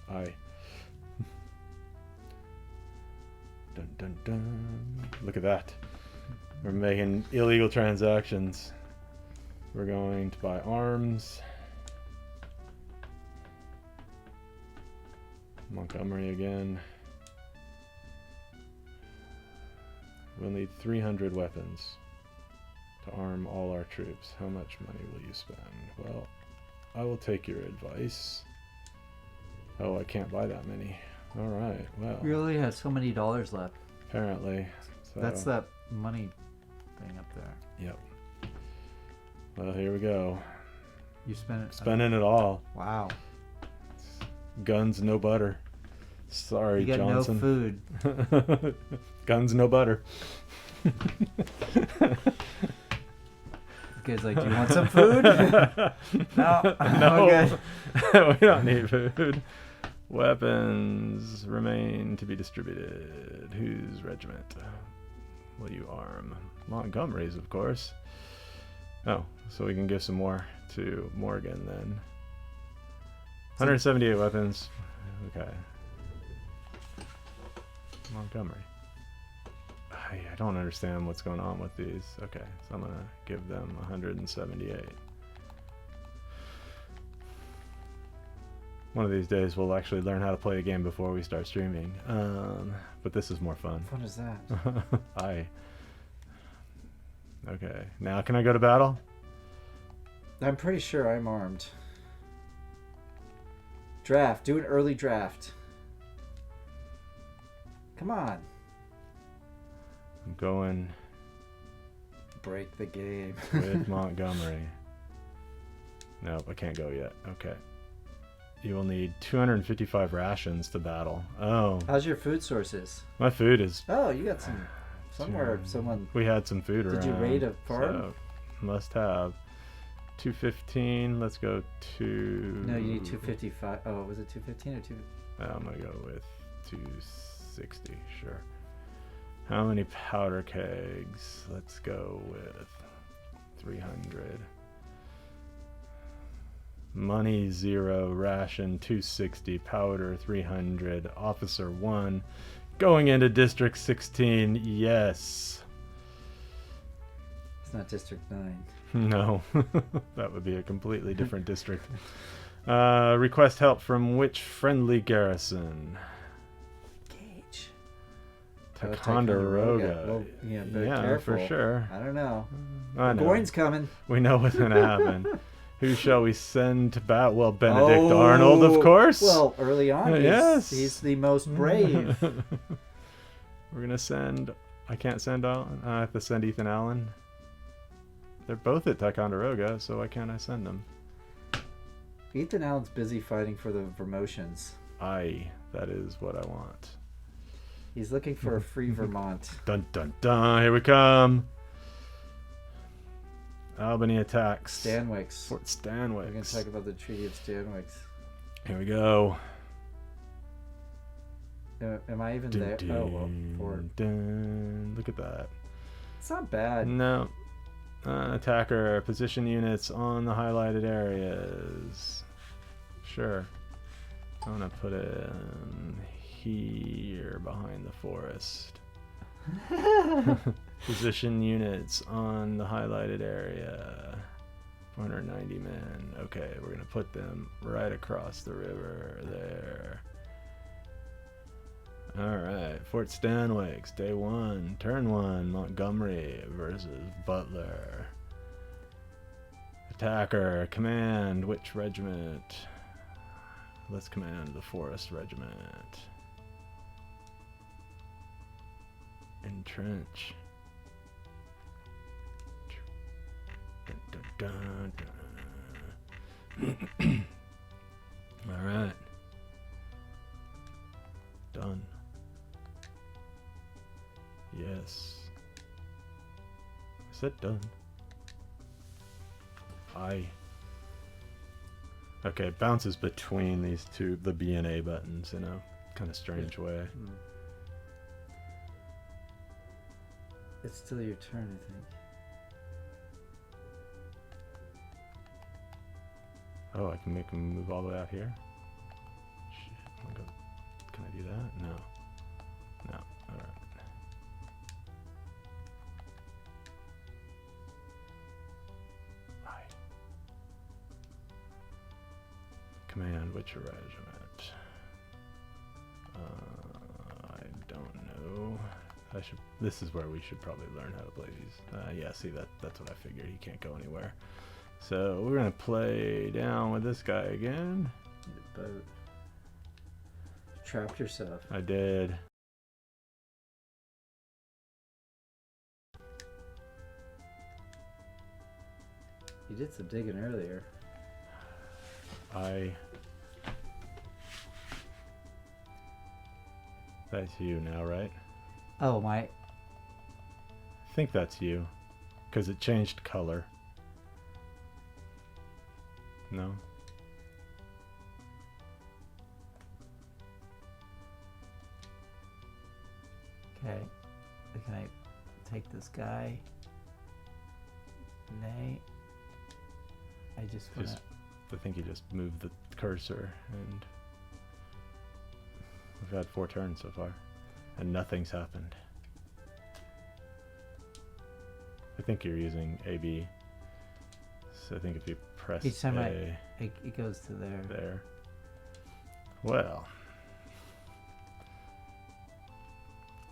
Aye. Dun dun dun. Look at that. We're making illegal transactions. We're going to buy arms. Montgomery again. We'll need 300 weapons to arm all our troops. How much money will you spend? Well, I will take your advice. Oh, I can't buy that many. All right, well. We only had so many dollars left. Apparently. So. That's that money thing up there. Yep. Well, here we go. You spent it. Spending it all. Wow. Guns, no butter. Sorry, You got Johnson. no food. Guns, no butter. The guy's like, do you want some food? No. No. We don't need food. Weapons remain to be distributed. Whose regiment will you arm? Montgomery's, of course. Oh, so we can give some more to Morgan then. 178 weapons. Okay. Montgomery. I don't understand what's going on with these. Okay, so I'm gonna give them 178. One of these days we'll actually learn how to play a game before we start streaming. But this is more fun. What is that? Okay, now can I go to battle? I'm pretty sure I'm armed. Draft. Do an early draft. Come on. I'm going Break the game. with Montgomery. Nope, I can't go yet. Okay. You will need 255 rations to battle. Oh. How's your food sources? My food is... Oh, you got some... Somewhere, someone... We had some food around. Did you raid a farm? So must have. 215, let's go to... No, you need 255. Oh, was it 215 or 2... I'm going to go with 260, sure. How many powder kegs? Let's go with 300. Money 0, ration 260, powder 300, officer 1. Going into District 16, yes. It's not District 9. No, that would be a completely different district. Request help from which friendly garrison? Gage. Ticonderoga. Well, yeah, very yeah, careful. for sure. I don't know. I know. Burgoyne's coming. We know what's going to happen. Who shall we send to bat? Well, Benedict Arnold, of course. Well, early on, yes. he's the most brave. We're going to send... I can't send Allen. I have to send Ethan Allen. They're both at Ticonderoga, so why can't I send them? Ethan Allen's busy fighting for the promotions. That is what I want. He's looking for a free Vermont. Dun dun dun, here we come. Albany attacks. Stanwix. Fort Stanwix. We're going to talk about the Treaty of Stanwix. Here we go. Am I even Dun, there? dun, Oh, well, Fort. dun. Look at that. It's not bad. No. Attacker, position units on the highlighted areas. Sure. I'm gonna put it here behind the forest. Position units on the highlighted area. 490 men. Okay, we're gonna put them right across the river there. Alright, Fort Stanwix, day 1, turn 1, Montgomery versus Butler. Attacker, command which regiment? Let's command the Forest Regiment. Entrench. Dun, dun, dun, dun. Alright. Done. Yes. I said done. Okay, it bounces between these two, the B and A buttons in a kind of strange way. It's still your turn, I think. Oh, I can make them move all the way out here? Shit, I'm gonna go. Can I do that? No. No. Alright. Command which regiment? I don't know. This is where we should probably learn how to play these. Yeah, see, that's what I figured. He can't go anywhere. So we're gonna play down with this guy again. The boat. Trapped yourself. I did. You did some digging earlier. That's you now, right? Oh, my. I think that's you, because it changed color. No? Okay. Can I take this guy? Nay. I just want to... I think you just moved the cursor, and we've had 4 turns so far, and nothing's happened. I think you're using AB. So I think if you press Each time A, it goes to there. there. Well,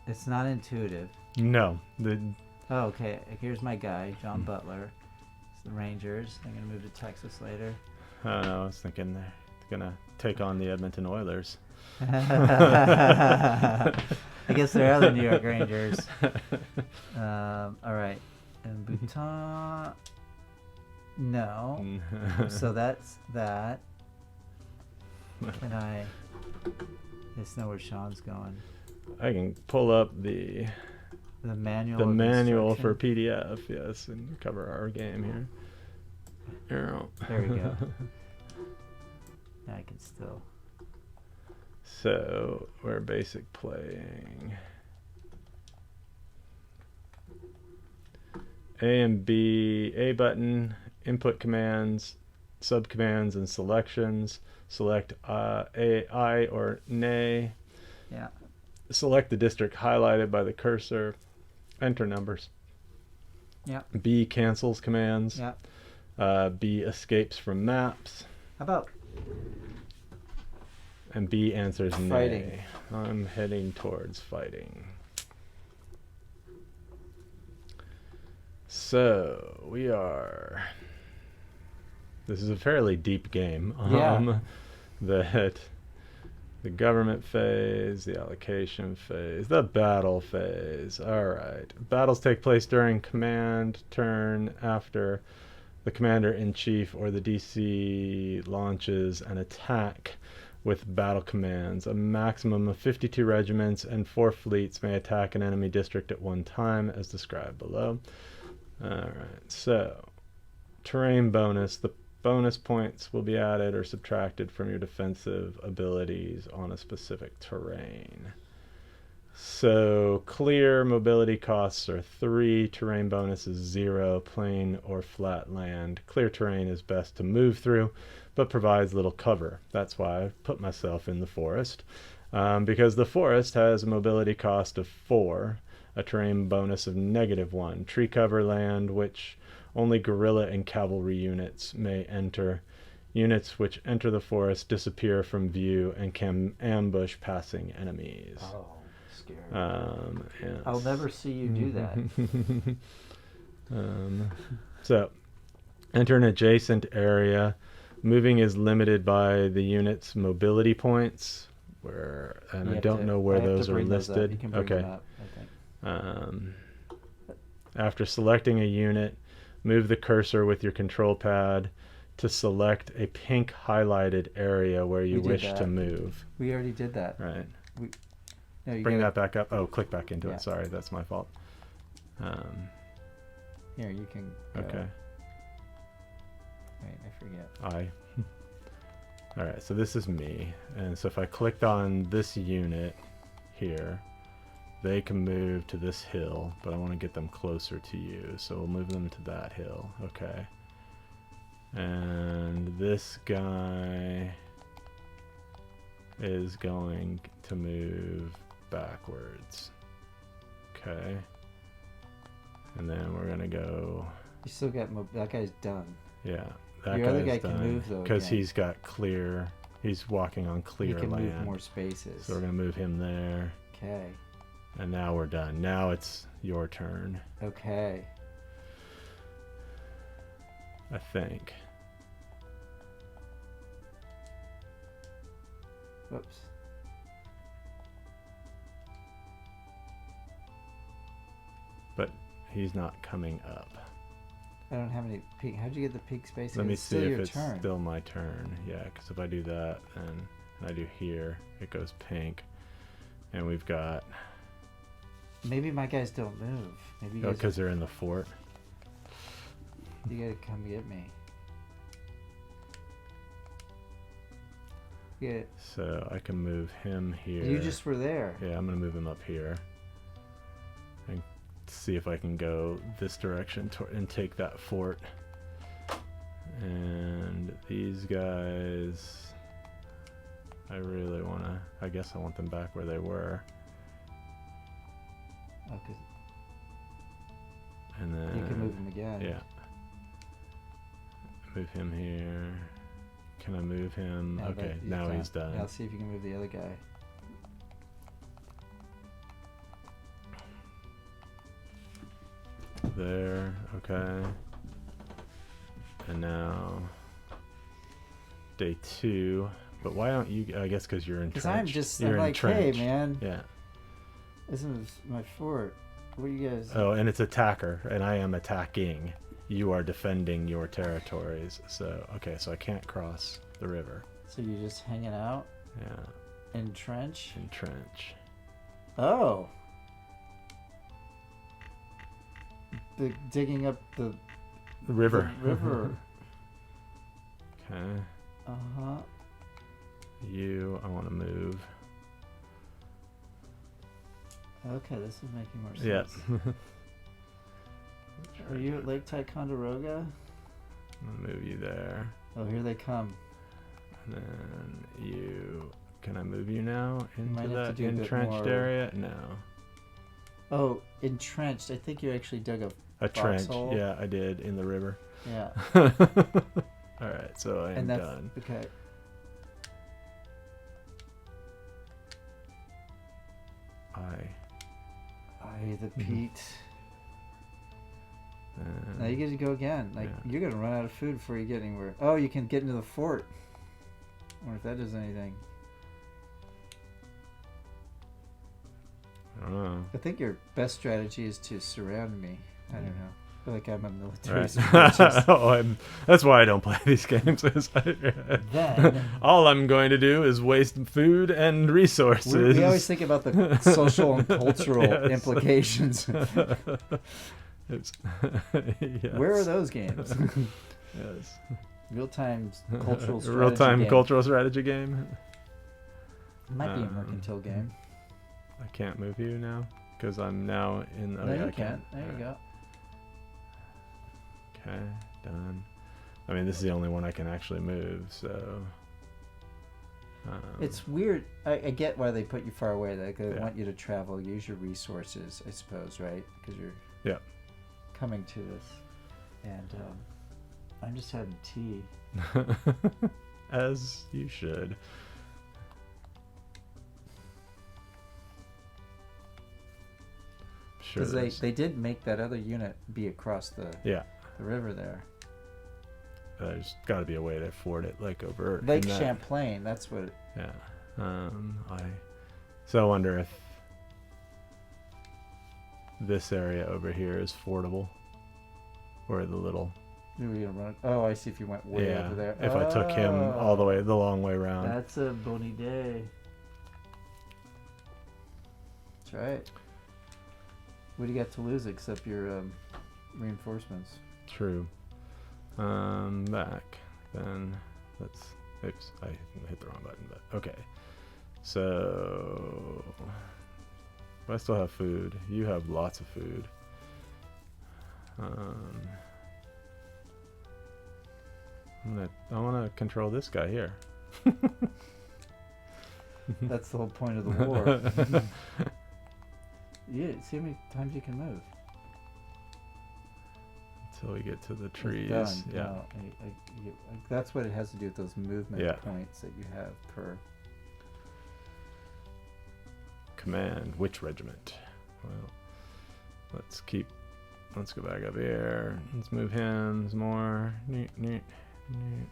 It's not intuitive. no. Oh, okay. Here's my guy, John Butler. It's the Rangers. I'm going to move to Texas later. I don't know. I was thinking they're gonna take on the Edmonton Oilers. I guess there are the New York Rangers. All right. And Bhutan. No. So that's that. Can I just know where Sean's going? I can pull up the manual. the of manual for instruction? PDF, yes, and cover our game here. There we go. I can still. So we're basic playing. A and B, A button, input commands, subcommands, and selections. Select A, I, or nay. Yeah. Select the district highlighted by the cursor. Enter numbers. Yeah. B cancels commands. Yeah. B escapes from maps. How about And B answers fighting? nay. I'm heading towards fighting. So we are. This is a fairly deep game. Yeah. That the government phase, the allocation phase, the battle phase. All right. Battles take place during command turn after the commander-in-chief or the DC launches an attack with battle commands. A maximum of 52 regiments and 4 fleets may attack an enemy district at one time, as described below. All right, so terrain bonus. The bonus points will be added or subtracted from your defensive abilities on a specific terrain. So clear mobility costs are 3, terrain bonus is 0, plain or flat land. Clear terrain is best to move through, but provides little cover. That's why I've put myself in the forest, because the forest has a mobility cost of 4, a terrain bonus of -1. Tree cover land, which only guerrilla and cavalry units may enter. Units which enter the forest disappear from view and can ambush passing enemies. Oh, scary. Yes. I'll never see you do that. So, enter an adjacent area. Moving is limited by the unit's mobility points, and I don't know where those are listed. You can bring Okay. them up, I think. After selecting a unit, move the cursor with your control pad to select a pink highlighted area where you wish to move. We already did that. Right. No, you Bring gotta- that back up. Oh, click back into Yeah. it. Sorry, that's my fault. Here, you can go. Okay. Wait, I forget. All right, so this is me. And so if I clicked on this unit here, they can move to this hill, but I want to get them closer to you. So we'll move them to that hill. Okay. And this guy is going to move backwards. Okay. And then we're going to go... You still got that guy's done. Yeah. That Your other guy's guy can move, though, because again. he's got clear. He's walking on clear He can land. move more spaces. So we're gonna move him there, Okay. and now we're done. Now it's your turn. Okay. I think. Whoops. But he's not coming up. I don't have any peak. How'd you get the peak space? Let me It's see still if your it's turn. still my turn. Yeah, because if I do that and I do here, it goes pink. And we've got... Maybe my guys don't move. Maybe you Oh, guys, because they're in the fort. you gotta come get me. Yeah. So I can move him here. You just were there. Yeah, I'm going to move him up here. And see if I can go this direction and take that fort. And these guys... I really want to... I guess I want them back where they were. Oh, 'cause And then... you can move him again. Yeah. Move him here. Can I move him? Now Okay, that now he's done. Now see if you can move the other guy. There, okay. And now day 2. But why don't you? I guess because you're entrenched. Because You're I'm like, hey entrenched. man, Yeah. this is my fort. What are you guys? Oh, and it's attacker, and I am attacking. You are defending your territories. So okay, so I can't cross the river. So you're just hanging out? Yeah. Entrench? Entrench. Oh. Digging up the River. The river. Okay. Uh-huh. You, I want to move. Okay, this is making more Yeah. sense. Are you at Lake Ticonderoga? I'm gonna move you there. Oh, here they come. And then you, can I move you now might into have to that do a bit entrenched more- area? No. Oh, entrenched. I think you actually dug A trench. Foxhole? Yeah, I did in the river. yeah. All right, so I am And that's done. okay. The peat. Now you get to go again. Like Yeah. you're gonna run out of food before you get anywhere. Oh, you can get into the fort. I wonder if that does anything. I don't know. I think your best strategy is to surround me. I don't know. I feel like I'm a military Right. strategist. Oh, that's why I don't play these games. Then all I'm going to do is waste food and resources. we always think about the social and cultural Yes. implications. Yes. Where are those games? Yes. Real-time cultural strategy Real-time game. cultural strategy game. Might be a mercantile game. I can't move you now because I'm now in. No, you can't. There you go. Okay, done. I mean, this is the only one I can actually move, so. It's weird. I get why they put you far away. They Yeah. want you to travel, use your resources, I suppose, right? Because you're coming to this. And I'm just having tea. As you should. Sure. Because they did make that other unit be across the river there. There's got to be a way to afford it, like over Lake in that- Champlain, that's what. Yeah. So I wonder if this area over here is fordable, or the little. Were you gonna run? Oh, I see. If you went way over there. If I took him all the way, the long way around. That's a bony day. That's right. What do you got to lose except your reinforcements? True. Back. Then let's. Oops, I hit the wrong button. But okay. So I still have food. You have lots of food. I want to control this guy here. That's the whole point of the war. Yeah, see how many times you can move. Until we get to the trees. Done. Yeah. No, that's what it has to do with those movement Yeah. points that you have per. Command. Which regiment? Well, let's keep let's go back up here. Let's move him some more. Neat, neat, neat.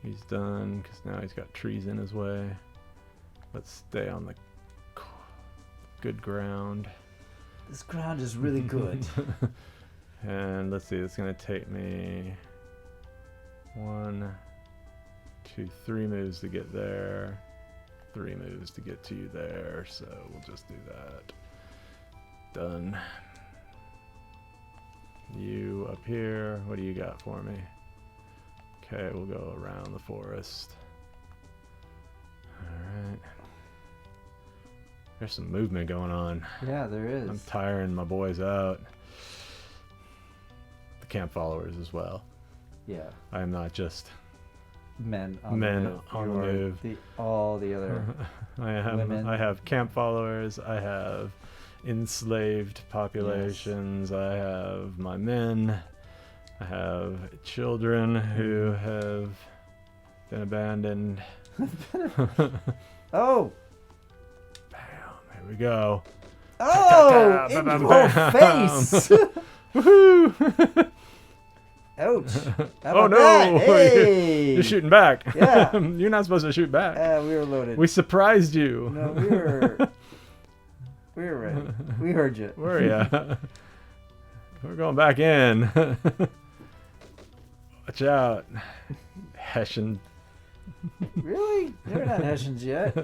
He's done because now he's got trees in his way. Let's stay on the good ground. This ground is really good. And let's see, it's going to take me 1, 2, 3 moves to get there. 3 moves to get to you there. So we'll just do that. Done. You up here. What do you got for me? Okay, we'll go around the forest. Alright. There's some movement going on. Yeah, there is. I'm tiring my boys out. The camp followers as well. Yeah. I am not just Men on men the move. on the move. All the other women. I have camp followers. I have enslaved populations. Yes. I have my men. I have children who have been abandoned. Oh! Bam, here we go. Oh! In your face! Woohoo! Ouch. Oh no! That? Hey! You're shooting back. Yeah. You're not supposed to shoot back. We were loaded. We surprised you. No, we were ready. We heard you. Were ya? We're going back in. Watch out. Hessian. Really? They're not Hessians yet.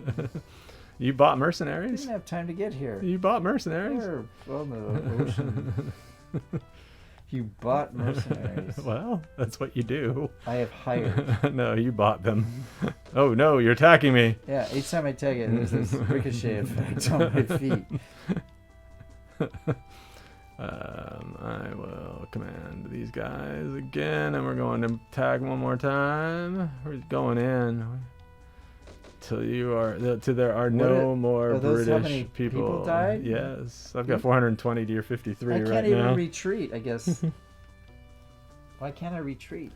You bought We mercenaries? didn't have time to get here. You bought mercenaries? They're on the ocean. You bought mercenaries. Well, that's what you do. I have hired. No, you bought them. Oh no, you're attacking me. Yeah, each time I take it, there's this ricochet effect on my feet. I will command these guys again, and we're going to tag one more time. We're going in till there are no more those how British many people. people died? Yes, I've got 420 to your 53 I right can't even now. retreat, I guess. Why can't I retreat?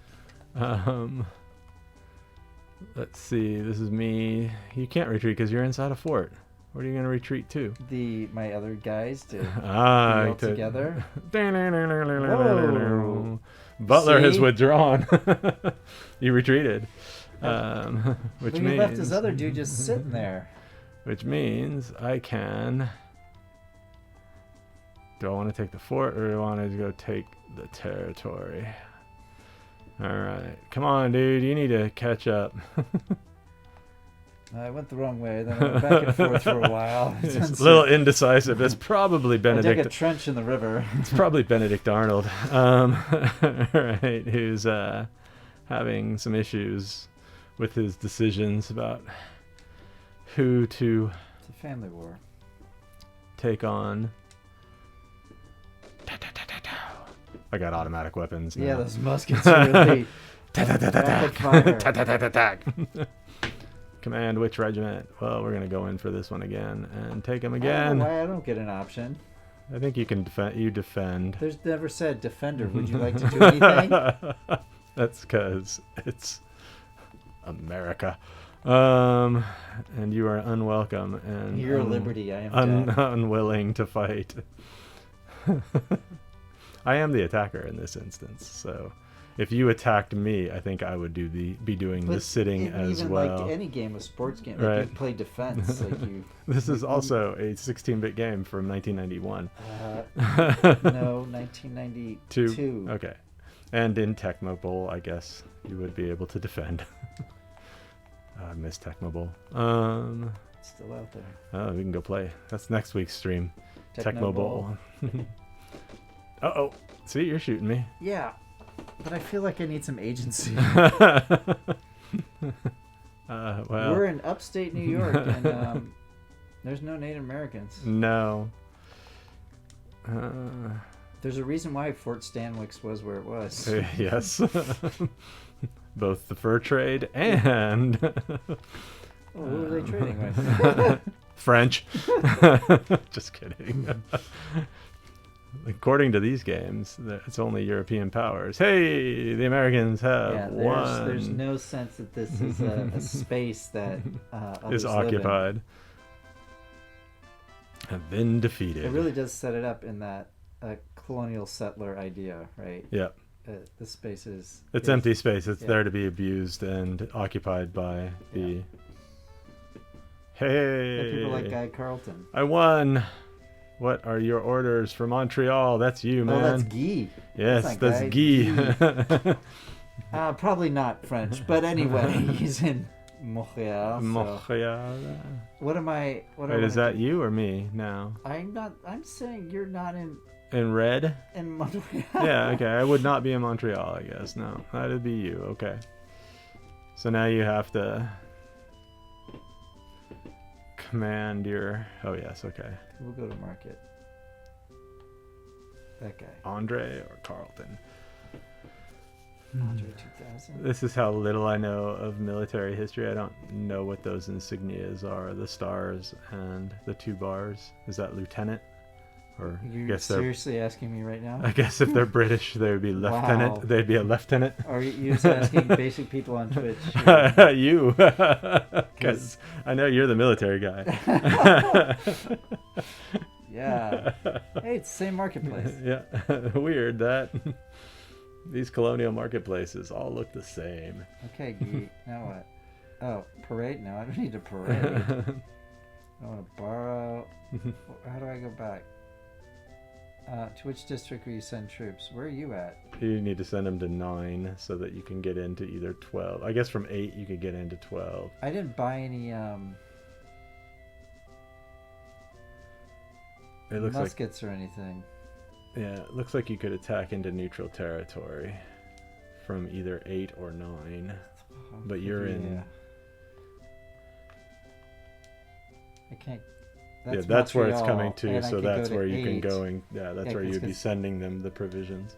Let's see. This is me. You can't retreat because you're inside a fort. What are you going to retreat to? My other guys to be Ah, all together. Whoa. Butler has See? withdrawn. You retreated. Which But he means left his other dude just sitting there. Which means I can. Do I want to take the fort or do I want to go take the territory? All right, come on, dude. You need to catch up. I went the wrong way. Then I went back and forth for a while. It's a little indecisive. It's probably I dug a Benedict. trench in the river. It's probably Benedict Arnold, right? Who's having some issues with his decisions about who to It's a family war. take on. I got automatic weapons now. Yeah, those muskets are really rapid fire. Command which regiment? Well, we're gonna go in for this one again and take him I don't know again. why I don't get an option. I think you can defend. You defend. There's never said defender. Would you like to do anything? That's because it's America, and you are unwelcome and Your liberty, I am dead. unwilling to fight. I am the attacker in this instance, so if you attacked me, I think I would be doing the sitting as even well. like any game, a sports game, Right. like you play defense, like you. This is also a 16-bit game from 1991. No, 1992. Okay, and in Tecmo Bowl, I guess you would be able to defend. I miss Tecmo Bowl. It's still out there. Oh, we can go play. That's next week's stream. Tecmo Tecmo Bowl. Uh-oh. See, you're shooting me. Yeah, but I feel like I need some agency. Well, We're in upstate New York, and there's no Native Americans. no. There's a reason why Fort Stanwix was where it was. Yes. Both the fur trade and Oh, who were they trading with? French. Just kidding. According to these games, it's only European powers. Hey, the Americans have won. There's no sense that this is a space that others Is live in. occupied. Have been defeated. It really does set it up in that colonial settler idea, right? Yeah. The space is... It's is- empty space. It's yeah. there to be abused and occupied by the... Yeah. Hey! Yeah, people like Guy Carlton. I won! What are your orders for Montreal? That's you, man. Oh, that's Guy. Yes, that's not Guy. Probably not French, but anyway, he's in Montreal. So. Montreal. What am I? What Wait, am is I that you or me now? I'm not. I'm saying you're not in red? Montreal. Yeah, okay. I would not be in Montreal, I guess. No, that'd be you. Okay. So now you have to command your... Oh, yes, okay. We'll go to market. That guy. Andre or Carlton? Andre 2000. This is how little I know of military history. I don't know what those insignias are. The stars and the 2 bars. Is that lieutenant? Or I You're guess they're... seriously asking me right now? I guess if they're British, they would be lieutenant. Wow. They'd be a lieutenant. Are you just asking basic people on Twitch? You, because I know you're the military guy. Yeah. Hey, it's the same marketplace. Yeah, weird that these colonial marketplaces all look the same. Okay, Guy. Now what? Oh, parade? No, I don't need a parade. I want to borrow. How do I go back? To which district will you send troops? Where are you at? You need to send them to 9 so that you can get into either 12. I guess from 8 you could get into 12. I didn't buy any It looks muskets or anything. yeah, it looks like you could attack into neutral territory from either 8 or 9. But you're in... Yeah. I can't... That's where it's Montreal, coming to, and I so could that's go to where you can 8. go and... Yeah, that's Yeah, where you'd be 'cause- sending them the provisions.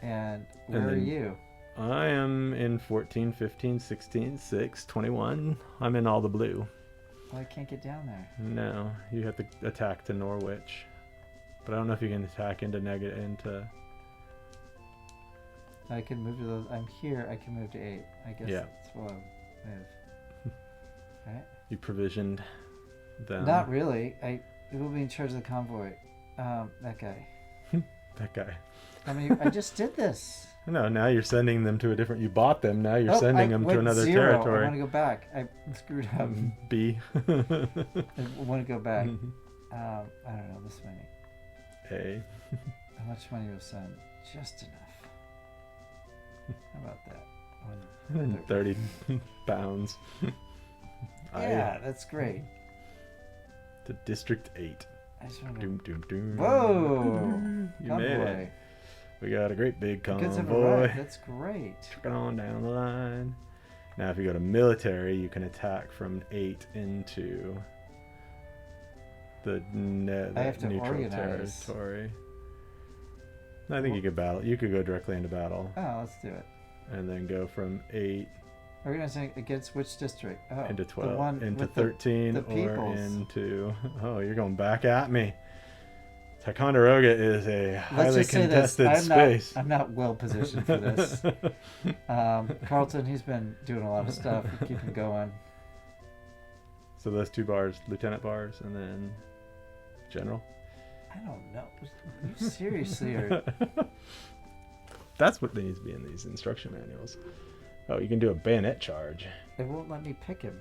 And And where are then- you? I am in 14, 15, 16, 6, 21. I'm in all the blue. Well, I can't get down there. No, you have to attack to Norwich. But I don't know if you can attack into into... I can move to those. I'm here. I can move to 8. I guess Yeah. that's what I'll move. Right? You provisioned them. Not really. Who will be in charge of the convoy? That guy. That guy. I mean, I just did this. No, now you're sending them to a different... You bought them, now you're Oh, sending I them to went another 0. territory. I want to go back. I screwed up. B. I want to go back. I don't know, this many. A. How much money will send? Just enough. How about that? 30 pounds. Yeah, that's great. To District 8. I just want to... Doom, doom, doom. Whoa! You Convoy. made it. We got a great big Goods have convoy. arrived. That's great. Trucking on down the line. Now, if you go to military, you can attack from 8 into the I have to neutral organize. territory. I think you could battle. You could go directly into battle, Oh, let's do it. and then go from 8 Organizing against which district? Oh, into the 12, one into with 13, the or peoples. into... Oh, you're going back at me. Ticonderoga is a Let's highly just say this. contested space. I'm not well positioned for this. Carlton, he's been doing a lot of stuff. Keep him going. So those 2 bars, lieutenant bars, and then general. I don't know. You seriously are... That's what needs to be in these instruction manuals. Oh, you can do a bayonet charge. It won't let me pick him.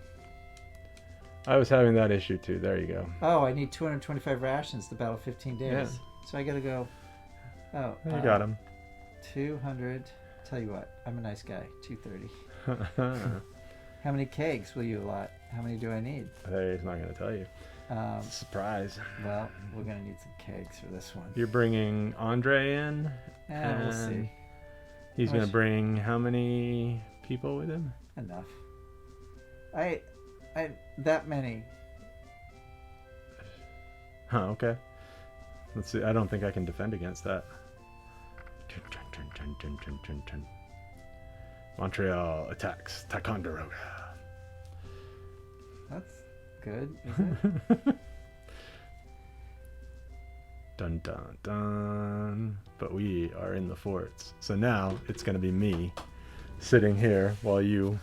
I was having that issue too. There you go. Oh, I need 225 rations to battle 15 days. Yeah. So I gotta go... Oh. You got him. 200... Tell you what, I'm a nice guy. 230. How many kegs will you allot? How many do I need? He's not going to tell you. Surprise. Well, we're gonna need some kegs for this one. You're bringing Andre in. Yeah, we'll and see. He's How going to much- bring how many people with him? Enough. I that many. Huh, okay. Let's see. I don't think I can defend against that. Montreal attacks Ticonderoga. That's good, isn't it? Dun dun dun. But we are in the forts. So now it's going to be me sitting here while you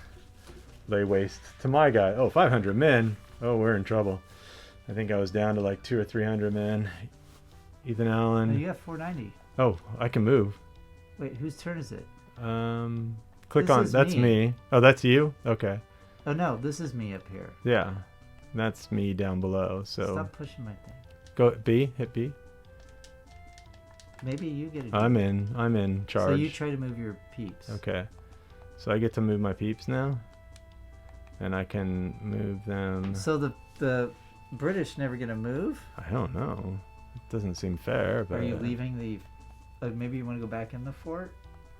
lay waste to my guy. Oh, 500 men. Oh, we're in trouble. I think I was down to like 200 or 300 men. Ethan No, Allen. you got 490. Oh, I can move. Wait, whose turn is it? Click This on. is That's me. me. Oh, that's you. Okay. Oh no, this is me up here. Yeah, that's me down below. So Stop pushing my thing. go B. Hit B. Maybe you get it. I'm in charge. So you try to move your peeps. Okay. So I get to move my peeps now, and I can move them. So the British never gonna move? I don't know. It doesn't seem fair, but Are you leaving the? Maybe you want to go back in the fort.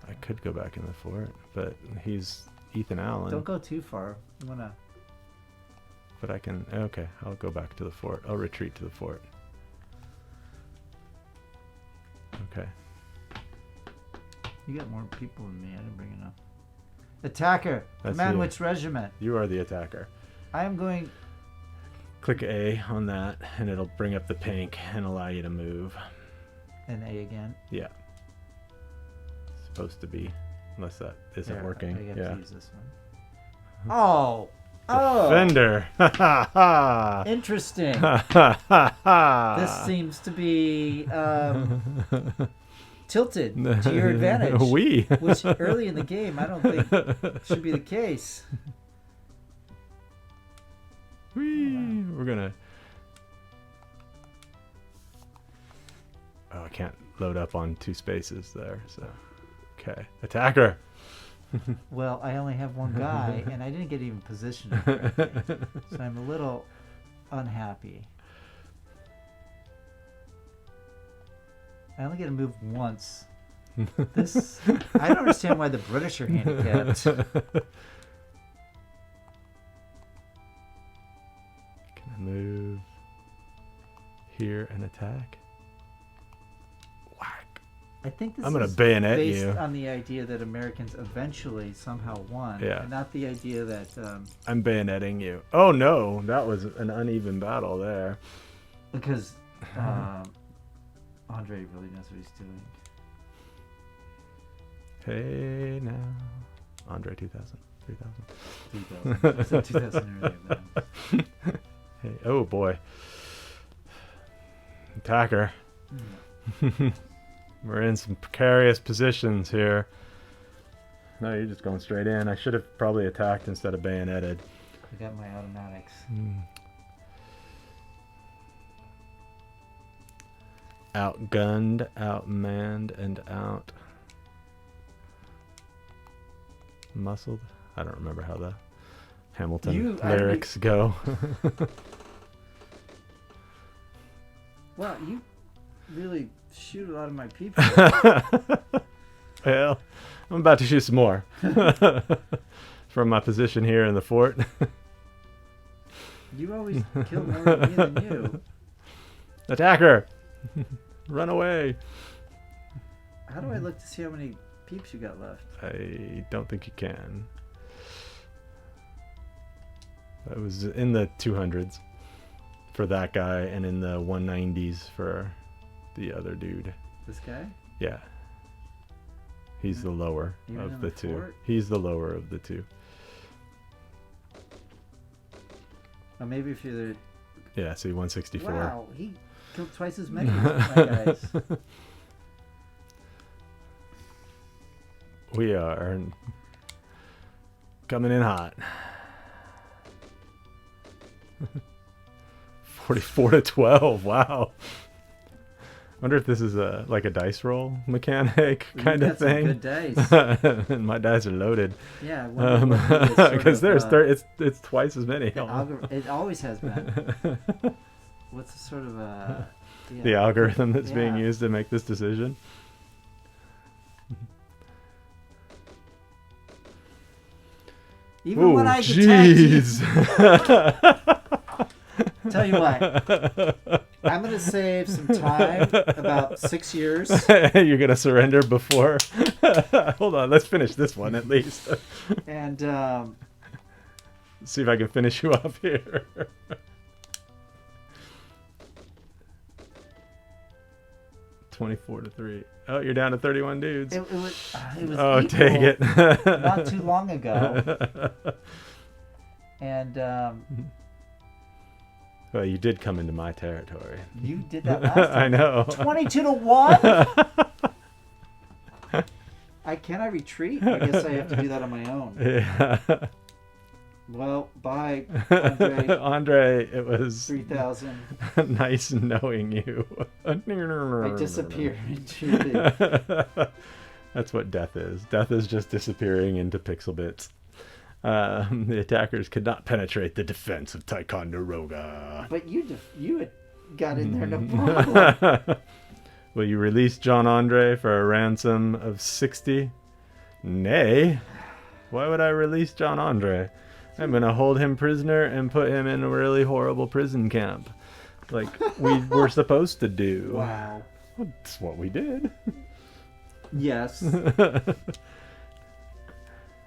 I could go back in the fort, but he's Ethan Allen. Don't go too far. You wanna? But I can. Okay, I'll go back to the fort. I'll retreat to the fort. Okay. You got more people than me. I didn't bring enough. Attacker. That's Command you. which regiment? You are the attacker. I am going. Click A on that, and it'll bring up the pink and allow you to move. An A again. Yeah. It's supposed to be, unless that isn't There, working. I have Yeah. to use this one. Oh. Oh. Defender. Ha ha ha. Interesting. Ha ha ha ha. This seems to be tilted to your advantage. We. Which early in the game, I don't think should be the case. Whee! We're gonna. Oh, I can't load up on 2 spaces there. So, okay, attacker. Well, I only have one guy, and I didn't get even positioned correctly, so I'm a little unhappy. I only get to move once. This I don't understand why the British are handicapped. Can I move here and attack? Whack. I think this I'm gonna is bayonet based you. on the idea that Americans eventually somehow won, Yeah. and not the idea that I'm bayoneting you. Oh no, that was an uneven battle there. because Andre really knows what he's doing. Hey now, Andre 2000, 3000. 2000. I said 2000 earlier, man. Hey, oh boy, attacker. We're in some precarious positions here. No, you're just going straight in. I should have probably attacked instead of bayoneted. I got my automatics. Outgunned, outmanned, and out muscled. I don't remember how the Hamilton lyrics go. Wow, you really shoot a lot of my people. Well, I'm about to shoot some more from my position here in the fort. You always kill more of me than you. Attacker! Run away! How do I look to see how many peeps you got left? I don't think you can. I was in the 200s for that guy and in the 190s for the other dude. This guy? Yeah. He's the lower Even of in the the two. fort? He's the lower of the two. Or maybe if you're the... Yeah, see, 164. Wow, he killed twice as many as my guys. We are coming in hot. 44 to 12. Wow. Wonder if this is like a dice roll mechanic kind You of got some thing. good dice. And my dice are loaded. Yeah, Because it's twice as many. It always has been. What's the sort of The algorithm that's being Yeah. used to make this decision. Even when I attack you, Jeez. tell you what, I'm gonna save some time, about 6 years. You're gonna surrender before. Hold on, let's finish this one at least. And See if I can finish you off here. $24-3. Oh, you're down to 31 dudes. it was Oh, equal take it. not too long ago. And Well, you did come into my territory. You did that last time. I know. 22-1. Can I retreat? I guess I have to do that on my own. Yeah. Well, bye, Andre. Andre, it was 3,000. nice knowing you. I disappear into the... That's what death is. Death is just disappearing into pixel bits. The attackers could not penetrate the defense of Ticonderoga. But you had got in there, no problem. Will you release John Andre for a ransom of 60? Nay. Why would I release John Andre? I'm going to hold him prisoner and put him in a really horrible prison camp. Like we were supposed to do. Wow. That's what we did. Yes.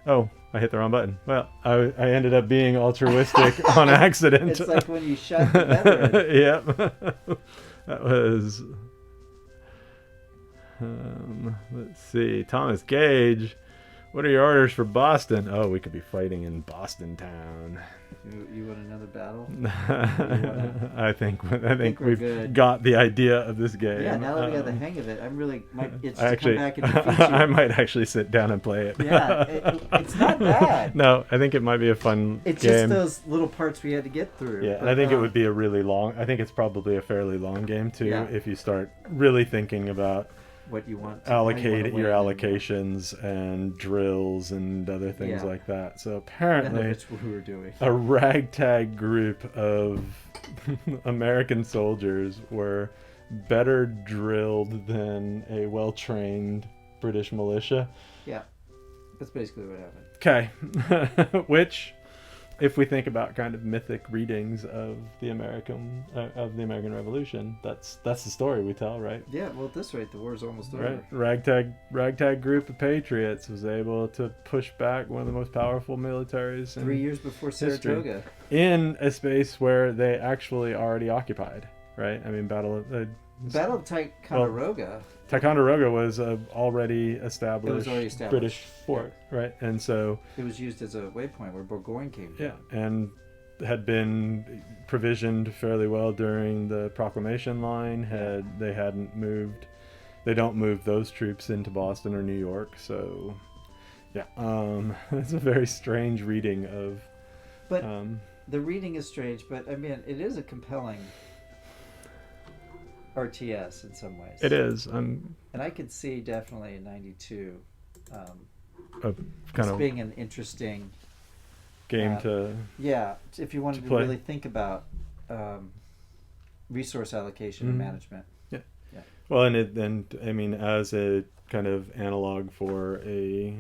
Oh, I hit the wrong button. Well, I ended up being altruistic on accident. It's like when you shot the veteran. Yep. That was... let's see. Thomas Gage. What are your orders for Boston? Oh, we could be fighting in Boston town. You want another battle? I think we've good. got the idea of this game. Yeah, now that we got the hang of it, I'm really itch to actually, come back and defeat you. I might actually sit down and play it. Yeah, it's not bad. No, I think it might be a fun It's game. just those little parts we had to get through. Yeah, but, and I think it would be a really long. I think it's probably a fairly long game too. Yeah. If you start really thinking about what you want. Allocate your allocations and drills and other things like that. So apparently, that's what we were doing. A ragtag group of American soldiers were better drilled than a well-trained British militia. Yeah, that's basically what happened. Okay, which, if we think about kind of mythic readings of the American Revolution, that's the story we tell, right? Yeah. Well, at this rate, the war's almost over. Right. Ragtag group of patriots was able to push back one of the most powerful militaries 3 years before Saratoga, in a space where they actually already occupied. Right. I mean, Battle of Ticonderoga. Ticonderoga was already established British fort, right? And so it was used as a waypoint where Burgoyne came from. Yeah, and had been provisioned fairly well during the Proclamation line. They hadn't moved. They don't move those troops into Boston or New York. So, yeah, it's a very strange reading of. But the reading is strange. But I mean, it is a compelling RTS in some ways. It is. And I could see definitely in '92 kind of being an interesting game to. Yeah, if you wanted to really think about resource allocation and management. Yeah. Well, and I mean, as a kind of analog for a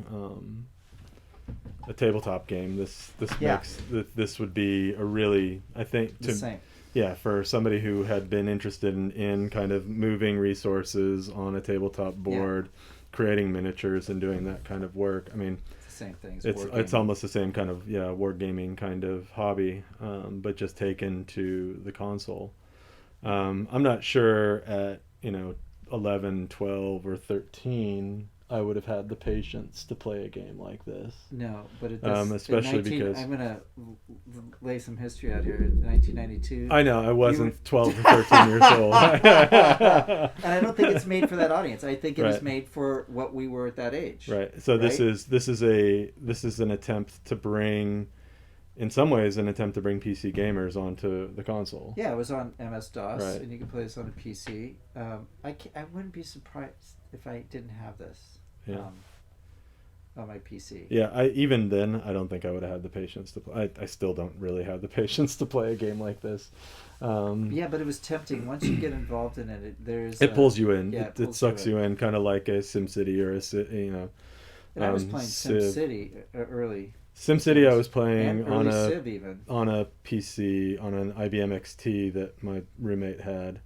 tabletop game, this makes this would be a really, I think, the same. Yeah, for somebody who had been interested in kind of moving resources on a tabletop board, creating miniatures and doing that kind of work. I mean, it's the same thing. It's almost the same kind of wargaming kind of hobby, but just taken to the console. I'm not sure at 11, 12, or 13 I would have had the patience to play a game like this. No, but it does, especially because I'm gonna lay some history out here. In 1992, I know I wasn't 12 or 13 years old, and I don't think it's made for that audience. I think it is made for what we were at that age. Right. So this is an attempt to bring, in some ways, an attempt to bring PC gamers onto the console. Yeah, it was on MS-DOS, and you can play this on a PC. I wouldn't be surprised if I didn't have this on my PC. Yeah, even then, I don't think I would have had the patience to play. I still don't really have the patience to play a game like this. Yeah, but it was tempting. Once you get involved in it, it pulls you in. Yeah, it sucks you in, kind of like a SimCity or And I was playing SimCity early. SimCity I was playing and on Civ even. On a PC, on an IBM XT that my roommate had.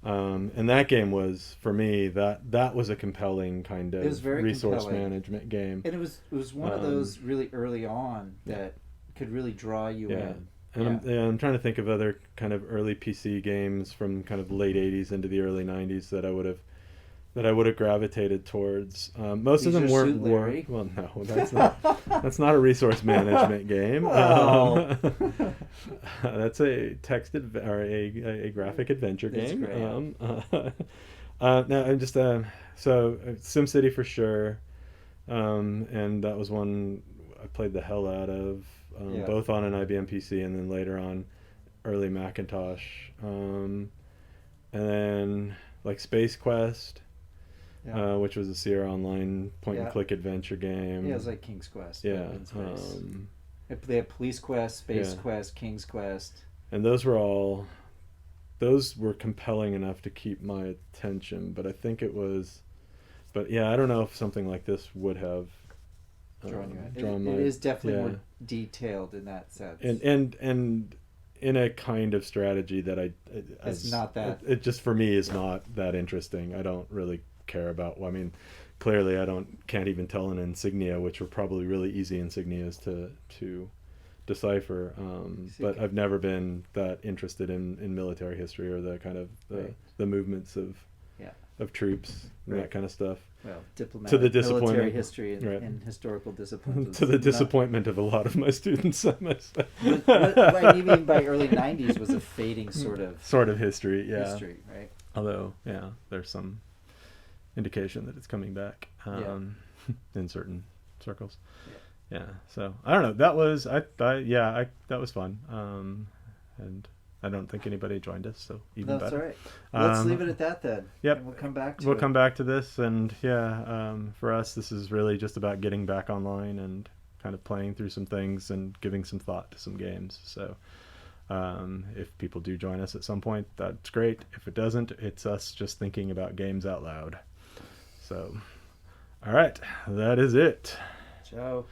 And that game was, for me, that was a compelling kind of resource management game. And it was one of those really early on that could really draw you in. And I'm trying to think of other kind of early PC games from kind of late 80s into the early 90s that I would have that I would have gravitated towards. Most Leisure of them weren't Suit war. Larry. Well, no, that's not a resource management game. Well. That's a or a graphic adventure That's game. great. No, I'm just so SimCity for sure, and that was one I played the hell out of, Yeah. both on an IBM PC and then later on early Macintosh, and then like Space Quest, Yeah. which was a Sierra Online point and Yeah. click adventure game. Yeah, it was like King's Quest. Yeah, but in space. They had Police Quest, Space Yeah. Quest, King's Quest. and those were compelling enough to keep my attention. But I think it was, but yeah, I don't know if something like this would have Drawn you. It is definitely more detailed in that sense. and in a kind of strategy that It's not that. It just for me is not that interesting. I don't really care about. Well, I mean, clearly can't even tell an insignia, which were probably really easy insignias to decipher. But I've never been that interested in military history or the kind of the movements of troops and that kind of stuff. Well, diplomatic, to the disappointment, military history and historical disciplines. To the disappointment of a lot of my students, I must say. But even by early '90s was a fading sort of history, yeah. History, right? Although, yeah, there's some indication that it's coming back in certain circles. Yeah. So I don't know. That was that was fun. And I don't think anybody joined us, so even That's better. all right. Let's leave it at that then. Yep. And we'll come back to We'll it. come back to this, and for us, this is really just about getting back online and kind of playing through some things and giving some thought to some games. So if people do join us at some point, that's great. If it doesn't, it's us just thinking about games out loud. So, all right, that is it. Ciao.